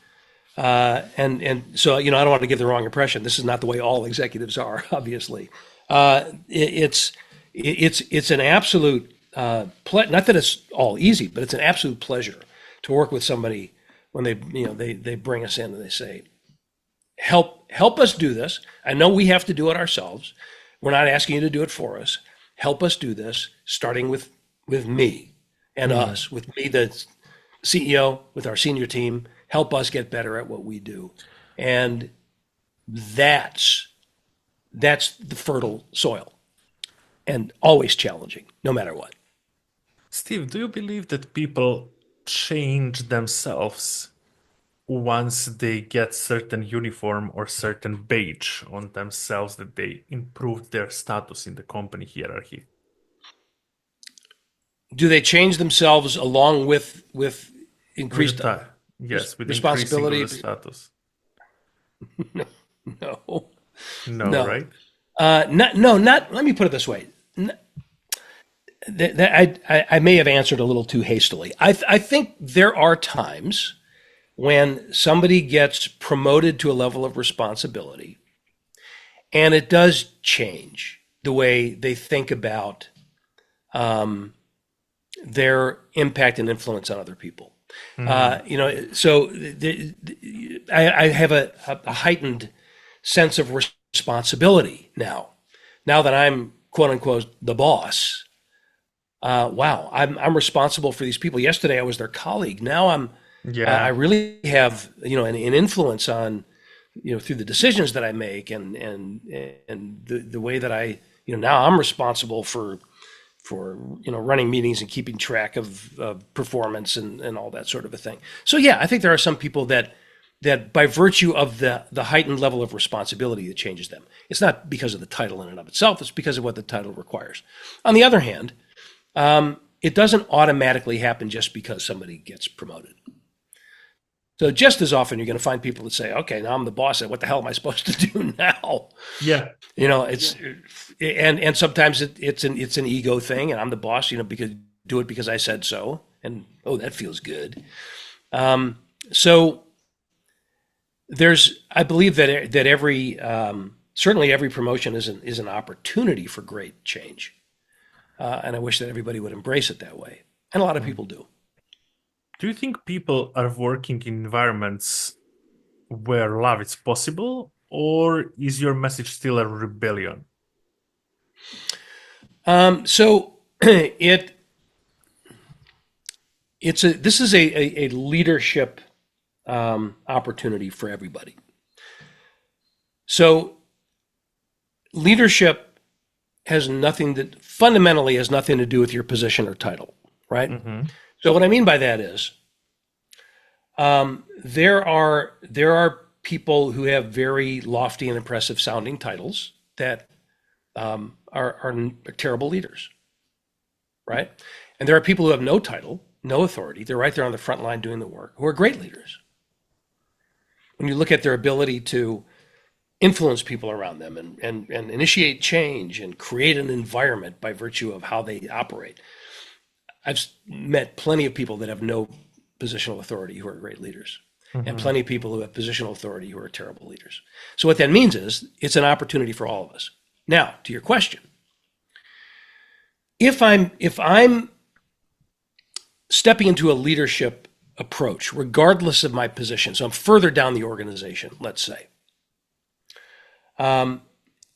and so I don't want to give the wrong impression. This is not the way all executives are, obviously. It's an absolute not that it's all easy, but it's an absolute pleasure to work with somebody when they bring us in and they say, help us do this. I know we have to do it ourselves. We're not asking you to do it for us. Help us do this, starting with me and us, with me, the CEO, with our senior team. Help us get better at what we do. And that's the fertile soil, and always challenging, no matter what. Steve, do you believe that people change themselves once they get certain uniform or certain badge on themselves, that they improved their status in the company hierarchy? Do they change themselves along with increased Yes, with responsibility? increasing the status. No. No, right? Not. Let me put it this way. I may have answered a little too hastily. I think there are times when somebody gets promoted to a level of responsibility, and it does change the way they think about their impact and influence on other people. So I have a heightened sense of responsibility now that I'm quote unquote the boss. Wow, I'm responsible for these people. Yesterday I was their colleague. Now I really have an influence on through the decisions that I make and the way that I now I'm responsible for running meetings and keeping track of performance and all that sort of a thing. So yeah, I think there are some people that by virtue of the heightened level of responsibility, it changes them. It's not because of the title in and of itself, it's because of what the title requires. On the other hand, it doesn't automatically happen just because somebody gets promoted. So just as often you're going to find people that say, okay, now I'm the boss, what the hell am I supposed to do now? Yeah. And sometimes it's an ego thing, and I'm the boss, because do it because I said so, and that feels good. So I believe that every certainly every promotion is an opportunity for great change, and I wish that everybody would embrace it that way, and a lot of people do. Do you think people are working in environments where love is possible, or is your message still a rebellion? So this is a leadership opportunity for everybody. So leadership fundamentally has nothing to do with your position or title, right? Mm-hmm. So what I mean by that is there are people who have very lofty and impressive sounding titles that are terrible leaders. right? And there are people who have no title, no authority. They're right there on the front line doing the work, who are great leaders. When you look at their ability to influence people around them and initiate change and create an environment by virtue of how they operate. I've met plenty of people that have no positional authority who are great leaders, and plenty of people who have positional authority who are terrible leaders. So what that means is it's an opportunity for all of us. Now, to your question, if I'm stepping into a leadership approach, regardless of my position, so I'm further down the organization, let's say, and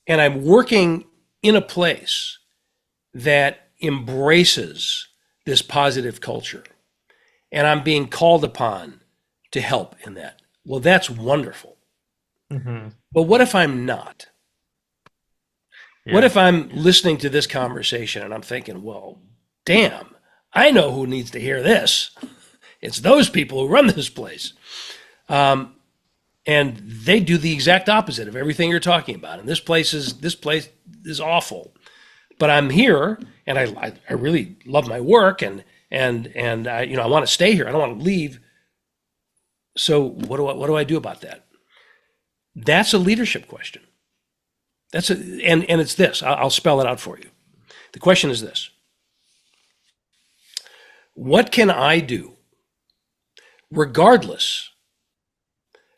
I'm working in a place that embraces this positive culture, and I'm being called upon to help in that. Well, that's wonderful. But what if I'm not? Yeah. What if I'm listening to this conversation and I'm thinking, well, damn, I know who needs to hear this. It's those people who run this place. And they do the exact opposite of everything you're talking about. And this place is awful. But I'm here, and I really love my work, and I want to stay here. I don't want to leave. So what do I do about that? That's a leadership question. And it's this. I'll spell it out for you. The question is this: what can I do, regardless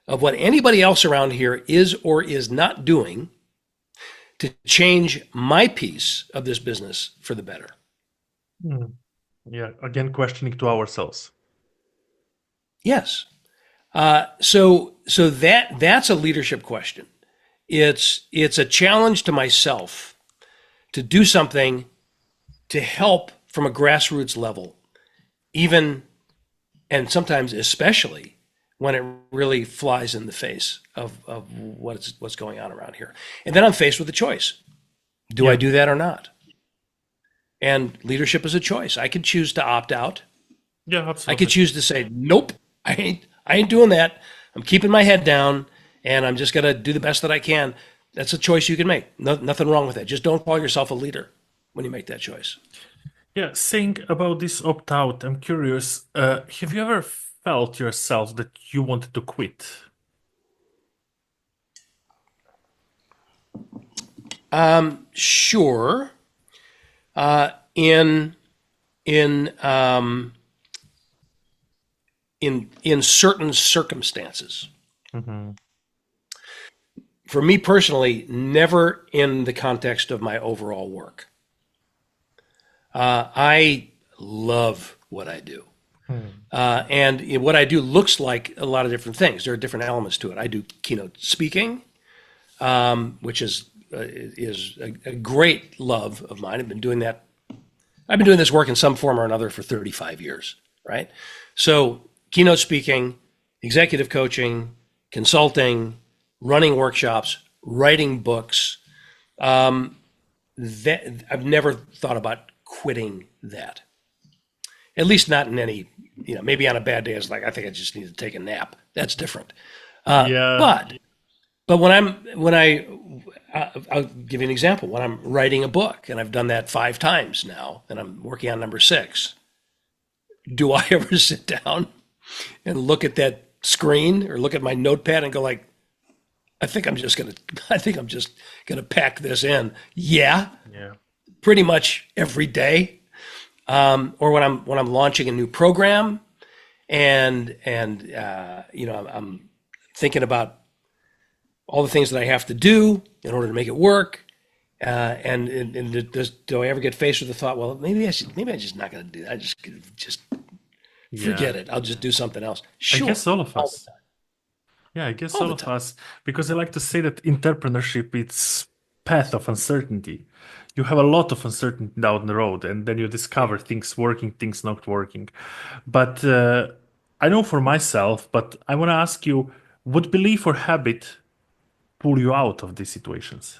of what anybody else around here is or is not doing, to change my piece of this business for the better? Yeah, again, questioning to ourselves. Yes. So that's a leadership question. It's a challenge to myself to do something to help from a grassroots level, even and sometimes especially when it really flies in the face of what's going on around here. And then I'm faced with a choice. Do I do that or not? And leadership is a choice. I could choose to opt out. Yeah, absolutely. I could choose to say, nope, I ain't doing that. I'm keeping my head down and I'm just going to do the best that I can. That's a choice you can make. Nothing wrong with that. Just don't call yourself a leader when you make that choice. Yeah, saying about this opt-out, I'm curious, have you ever felt yourself that you wanted to quit? Sure. In certain circumstances. For me personally, never in the context of my overall work. I love what I do. And what I do looks like a lot of different things. There are different elements to it. I do keynote speaking, which is a great love of mine. I've been doing this work in some form or another for 35 years, right? So keynote speaking, executive coaching, consulting, running workshops, writing books. That I've never thought about quitting that. At least not in any, maybe on a bad day, it's like, I think I just need to take a nap. That's different. But I'll give you an example. When I'm writing a book, and I've done that 5 times now, and I'm working on number 6, do I ever sit down and look at that screen or look at my notepad and go like, I think I'm just gonna pack this in. Yeah. Pretty much every day. Or when I'm launching a new program, and I'm thinking about all the things that I have to do in order to make it work. Do I ever get faced with the thought, well, maybe I'm just not going to do that. I just forget it. I'll just do something else. Sure. I guess all of us. Yeah, I guess all of us, because I like to say that entrepreneurship, it's path of uncertainty. You have a lot of uncertainty down the road, and then you discover things working, things not working. But I know for myself, but I want to ask you, would belief or habit pull you out of these situations?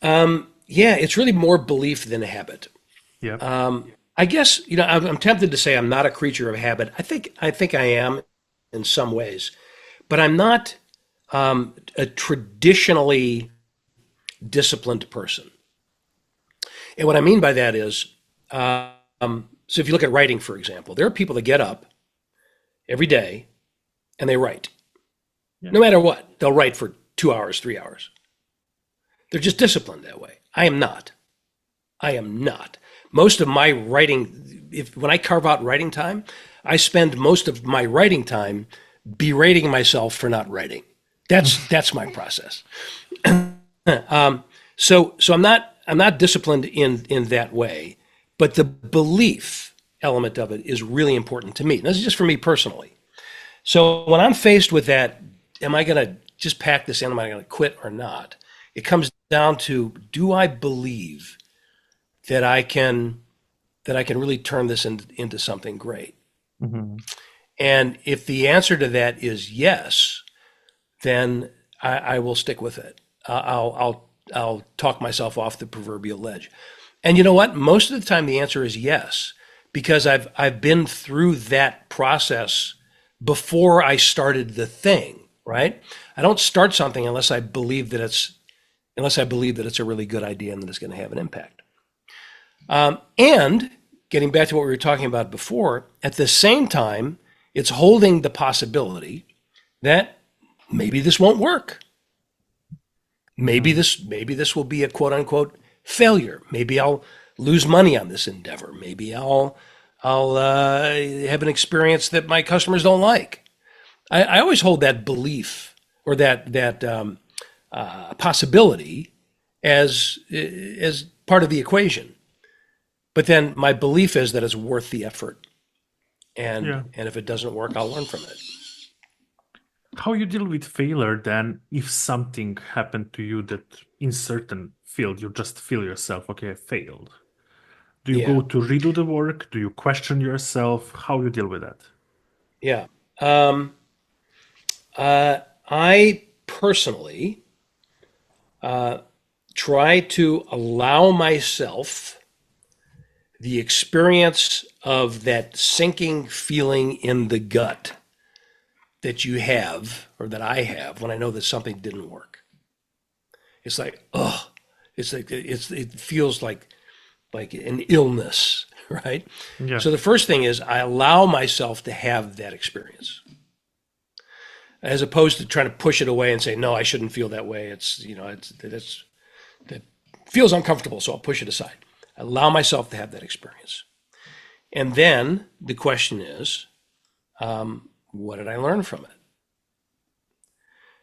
Yeah, it's really more belief than a habit. Yeah. I guess, I'm tempted to say I'm not a creature of habit. I think I am in some ways, but I'm not a traditionally disciplined person. And what I mean by that is, so if you look at writing, for example, there are people that get up every day and they write. No matter what, they'll write for 2 hours, 3 hours. They're just disciplined that way. I am not. Most of my writing, when I carve out writing time, I spend most of my writing time berating myself for not writing. That's my process. So I'm not disciplined in that way, but the belief element of it is really important to me. This is just for me personally. So when I'm faced with that, am I going to just pack this in? Am I going to quit or not? It comes down to, do I believe that I can really turn this into something great? Mm-hmm. And if the answer to that is yes, then I will stick with it. I'll talk myself off the proverbial ledge. And you know what? Most of the time the answer is yes, because I've been through that process before I started the thing, right? I don't start something unless I believe that it's a really good idea and that it's going to have an impact. And getting back to what we were talking about before, at the same time, it's holding the possibility that maybe this won't work. Maybe this will be a quote unquote failure. Maybe I'll lose money on this endeavor. Maybe I'll have an experience that my customers don't like. I always hold that belief or that possibility as part of the equation. But then my belief is that it's worth the effort. And if it doesn't work, I'll learn from it. How you deal with failure then, if something happened to you that in certain field you just feel yourself, okay, I failed. Do you go to redo the work? Do you question yourself? How you deal with that? Yeah. I personally try to allow myself the experience of that sinking feeling in the gut that you have, or that I have, when I know that something didn't work. It's like, it feels like an illness, right? Yeah. So the first thing is I allow myself to have that experience, as opposed to trying to push it away and say, no, I shouldn't feel that way. That feels uncomfortable, so I'll push it aside. I allow myself to have that experience. And then the question is, what did I learn from it?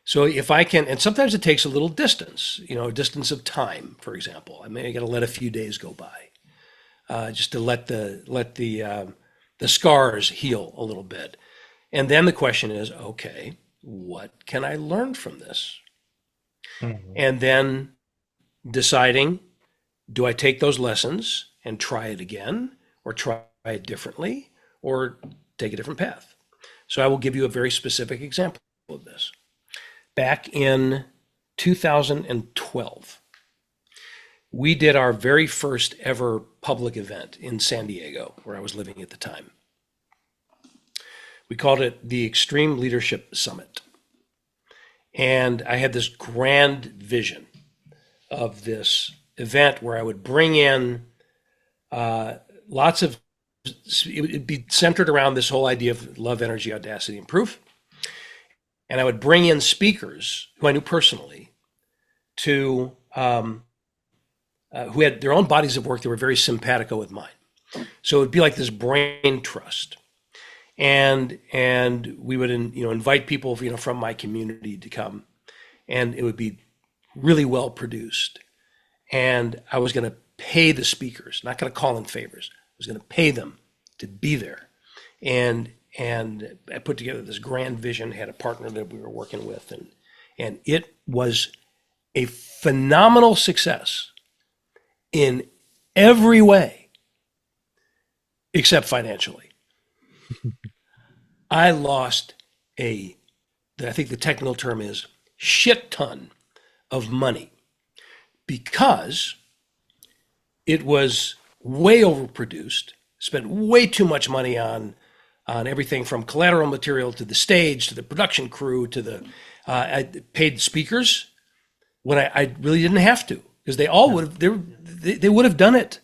So if I can, and sometimes it takes a little distance, a distance of time, for example. I got to let a few days go by, just to let the scars heal a little bit. And then the question is, okay, what can I learn from this? Mm-hmm. And then deciding, do I take those lessons and try it again, or try it differently, or take a different path? So I will give you a very specific example of this. Back in 2012, we did our very first ever public event in San Diego, where I was living at the time. We called it the Extreme Leadership Summit. And I had this grand vision of this event where I would bring in it would be centered around this whole idea of love, energy, audacity, and proof. And I would bring in speakers who I knew personally who had their own bodies of work that were very simpatico with mine. So it would be like this brain trust. And we would invite people from my community to come, and it would be really well produced. And I was going to pay the speakers, not going to call in favors. I was going to pay them to be there. And I put together this grand vision, had a partner that we were working with, and it was a phenomenal success in every way, except financially. I lost I think the technical term is shit ton of money, because it was way overproduced, spent way too much money on everything from collateral material to the stage to the production crew to I paid speakers when I really didn't have to. because they all would have they would have done it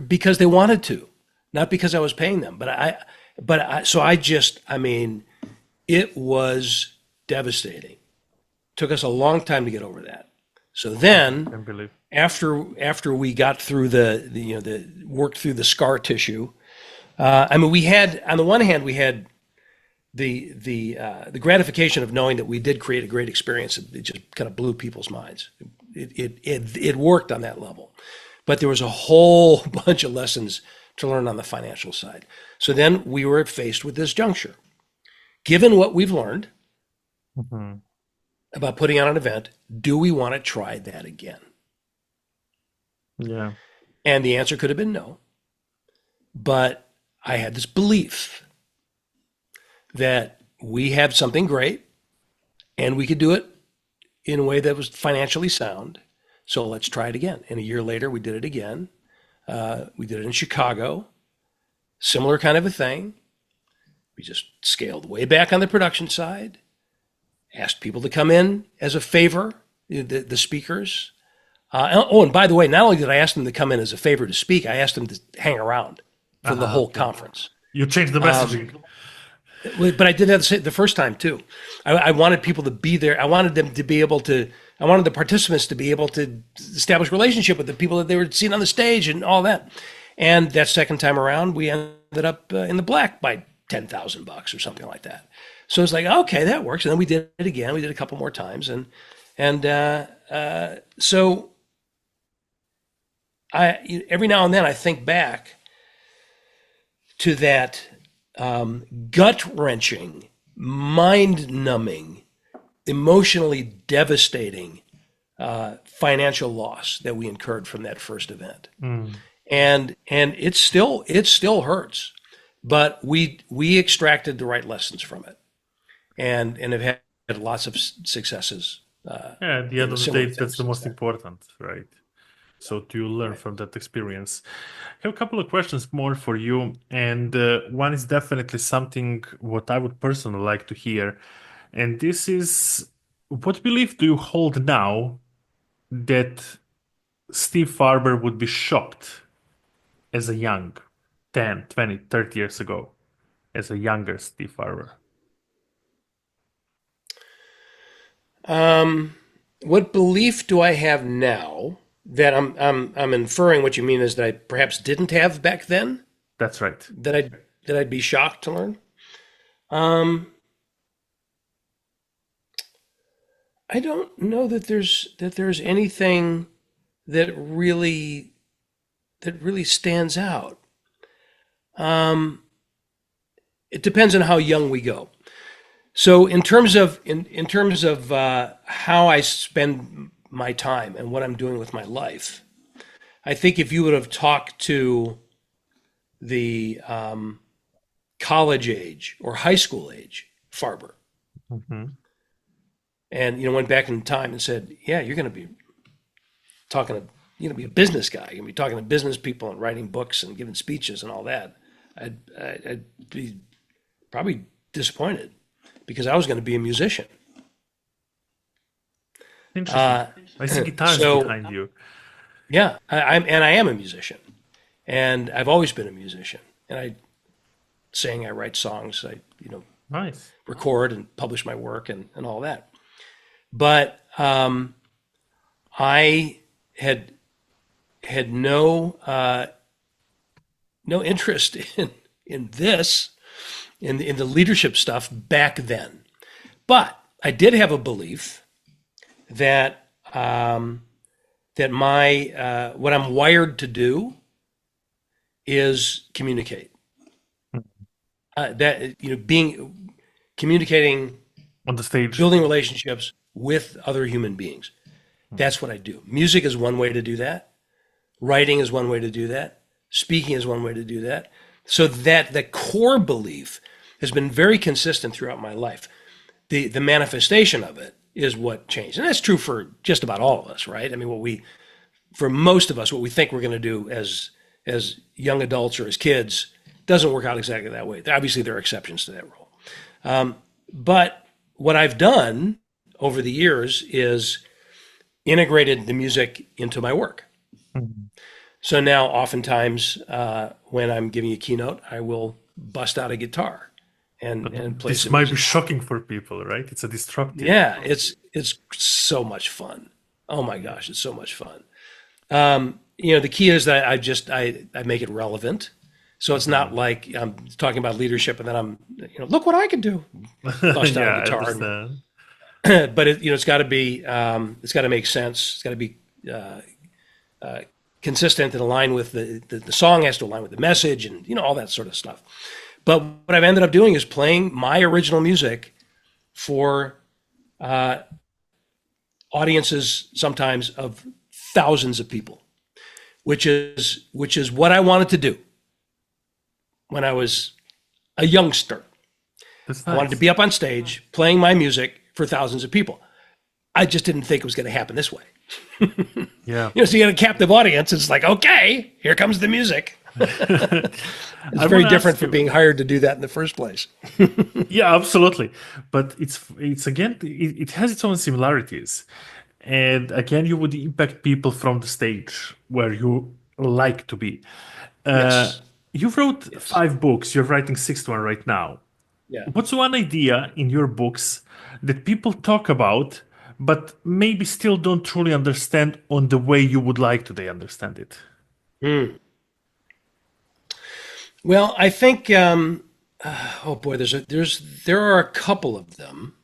because they wanted to, not because I was paying them. I mean, it was devastating. Took us a long time to get over that. So then, after we got through the worked through the scar tissue, I mean, we had, on the one hand, we had the gratification of knowing that we did create a great experience. It just kind of blew people's minds. It worked on that level, but there was a whole bunch of lessons to learn on the financial side. So then we were faced with this juncture. Given what we've learned about putting on an event, do we want to try that again? Yeah. And the answer could have been no. But I had this belief that we had something great and we could do it in a way that was financially sound. So let's try it again. And a year later, we did it again. We did it in Chicago. Similar kind of a thing. We just scaled way back on the production side, asked people to come in as a favor, the speakers. And by the way, not only did I ask them to come in as a favor to speak, I asked them to hang around for the whole conference. You changed the messaging. But I did that the first time too. I wanted people to be there. I wanted them to be able to, I wanted the participants to be able to establish relationship with the people that they were seeing on the stage and all that. And that second time around, we ended up in the black by $10,000 or something like that. So it's like, okay, that works. And then we did it again. We did it a couple more times. So every now and then I think back to that gut-wrenching, mind-numbing, emotionally devastating financial loss that we incurred from that first event. And it still hurts, but we extracted the right lessons from it, and have had lots of successes. At the end of the day, that's the most important, right? So to learn from that experience. I have a couple of questions more for you, and one is definitely something what I would personally like to hear, and this is, what belief do you hold now that Steve Farber would be shocked as a young 10, 20, 30 years ago, as a younger Steve Farber? What belief do I have now that I'm inferring what you mean is that I perhaps didn't have back then? That's right. That I'd be shocked to learn? I don't know that there's anything that really stands out. It depends on how young we go. So in terms of how I spend my time and what I'm doing with my life, I think if you would have talked to the college age or high school age Farber, and went back in time and said, yeah, you're going to be talking to, you're going to be a business guy, you're going to be talking to business people and writing books and giving speeches and all that, I'd be probably disappointed, because I was going to be a musician. Interesting. I see guitars behind you. Yeah, I am a musician, and I've always been a musician. And I sing, I write songs, I Nice. record and publish my work and all that. But I had no interest in this, in the leadership stuff back then. But I did have a belief that my what I'm wired to do is communicate. Communicating on the stage, building relationships with other human beings. That's what I do. Music is one way to do that. Writing is one way to do that. Speaking is one way to do that. So that the core belief has been very consistent throughout my life. The manifestation of it is what changed. And that's true for just about all of us, right? I mean, for most of us, what we think we're going to do as young adults or as kids doesn't work out exactly that way. Obviously, there are exceptions to that rule. But what I've done over the years is integrated the music into my work. Mhm. So now, oftentimes, when I'm giving a keynote, I will bust out a guitar and play This some might be music. shocking for people, right? It's a disruptive. Yeah, it's so much fun. Oh my Yeah. gosh, it's so much fun. The key is that I make it relevant. So it's not Mhm. like I'm talking about leadership and then look what I can do, bust out a Yeah, I guitar. understand. But it's got to be, it's got to make sense. It's got to be consistent and align with the song has to align with the message and all that sort of stuff. But what I've ended up doing is playing my original music for audiences sometimes of thousands of people, which is what I wanted to do when I was a youngster. That's I wanted to nice. be up on stage playing my music for thousands of people. I just didn't think it was going to happen this way. Yeah. So you got a captive audience. It's like, okay, here comes the music. It's I want very to different ask from you. being hired to do that in the first place. Yeah, absolutely. But it's again, it has its own similarities. And again, you would impact people from the stage where you like to be. Uh, Yes. you wrote Yes. 5 books. You're writing sixth one right now. Yeah. What's one idea in your books that people talk about, but maybe still don't truly understand on the way you would like to they understand it? Mm. Well, I think. Oh boy, there are a couple of them.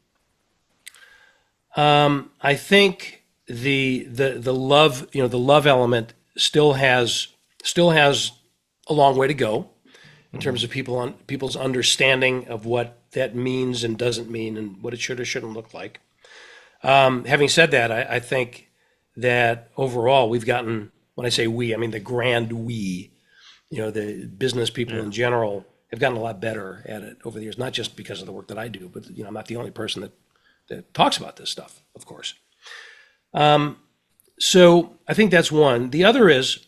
I think the love the love element still has a long way to go in terms Mhm. of people's understanding of what that means and doesn't mean and what it should or shouldn't look like. Having said that, I think that overall we've gotten, when I say we, I mean the grand we, the business people Yeah. in general have gotten a lot better at it over the years, not just because of the work that I do, but I'm not the only person that talks about this stuff, of course. So I think that's one. The other is,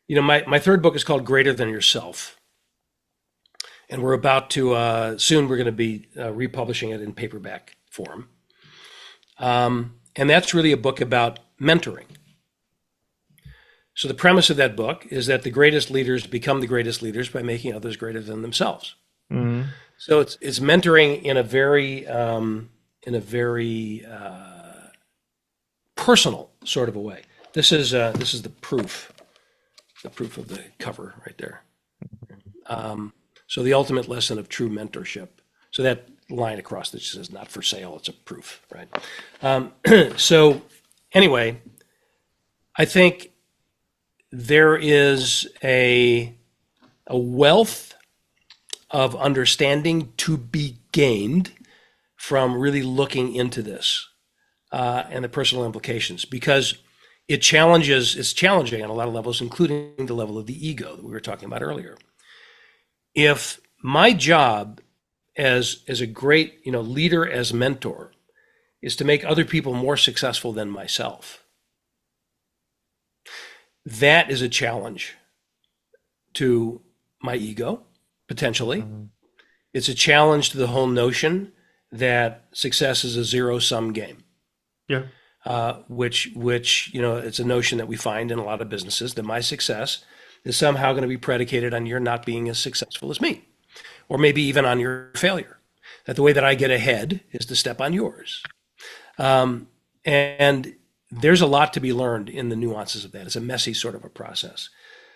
my third book is called Greater Than Yourself. And we're about to, soon we're going to be republishing it in paperback form. And that's really a book about mentoring. So the premise of that book is that the greatest leaders become the greatest leaders by making others greater than themselves. Mhm. So it's mentoring in a very personal sort of a way. This is the proof of the cover right there. So the ultimate lesson of true mentorship. So that line across that says "not for sale," it's a proof, right? So anyway, I think there is a wealth of understanding to be gained from really looking into this and the personal implications because it's challenging on a lot of levels, including the level of the ego that we were talking about earlier. If my job as a great leader, as mentor, is to make other people more successful than myself, that is a challenge to my ego, potentially. Mhm. It's a challenge to the whole notion that success is a zero sum game. Yeah. Which it's a notion that we find in a lot of businesses that my success is somehow going to be predicated on your not being as successful as me, or maybe even on your failure. That the way that I get ahead is to step on yours. And there's a lot to be learned in the nuances of that. It's a messy sort of a process.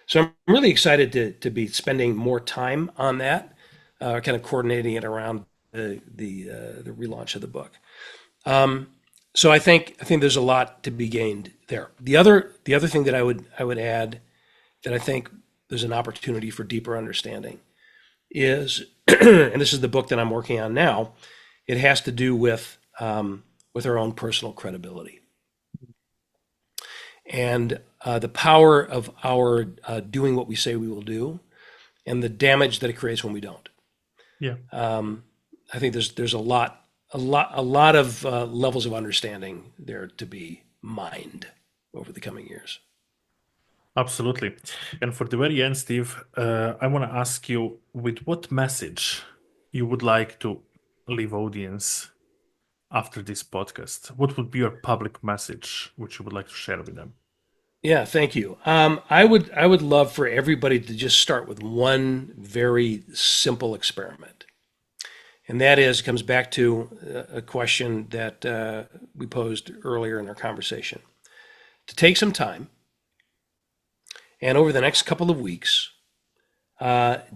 So I'm really excited to be spending more time on that, kind of coordinating it around the relaunch of the book. So I think there's a lot to be gained there. The other thing that I would add that I think there's an opportunity for deeper understanding is, and this is the book that I'm working on now. It has to do with our own personal credibility and the power of our doing what we say we will do, and the damage that it creates when we don't. Yeah. I think there's a lot of levels of understanding there to be mined over the coming years. Absolutely. And for the very end, Steve, I want to ask you with what message you would like to leave audience after this podcast? What would be your public message which you would like to share with them? Yeah, thank you. I would love for everybody to just start with one very simple experiment, and that is comes back to a question that we posed earlier in our conversation. To take some time and over the next couple of weeks,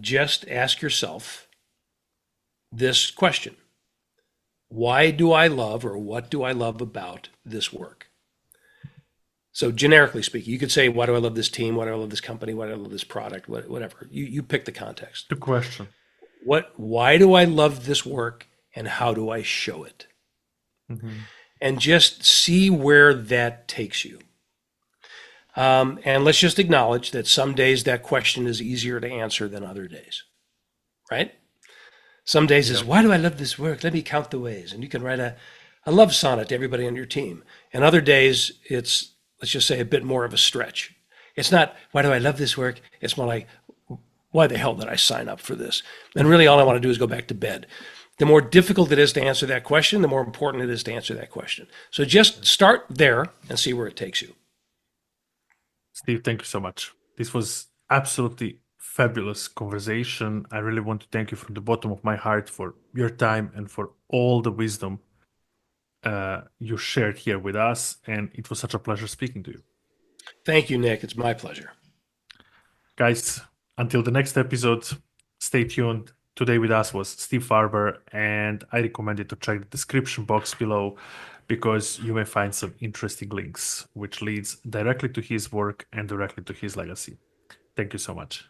just ask yourself this question: Why do I love, or what do I love about this work? So generically speaking, you could say, why do I love this team? Why do I love this company? Why do I love this product? Whatever. You pick the context. The question. Why do I love this work, and how do I show it? Mm-hmm. And just see where that takes you. And let's just acknowledge that some days that question is easier to answer than other days, right? Some days is, why do I love this work? Let me count the ways. And you can write a love sonnet to everybody on your team. And other days, it's, let's just say, a bit more of a stretch. It's not, why do I love this work? It's more like, why the hell did I sign up for this? And really all I want to do is go back to bed. The more difficult it is to answer that question, the more important it is to answer that question. So just start there and see where it takes you. Steve, thank you so much. This was absolutely fabulous conversation. I really want to thank you from the bottom of my heart for your time and for all the wisdom you shared here with us. And it was such a pleasure speaking to you. Thank you, Nick. It's my pleasure. Guys, until the next episode, stay tuned. Today with us was Steve Farber, and I recommend you to check the description box below because you may find some interesting links which leads directly to his work and directly to his legacy. Thank you so much.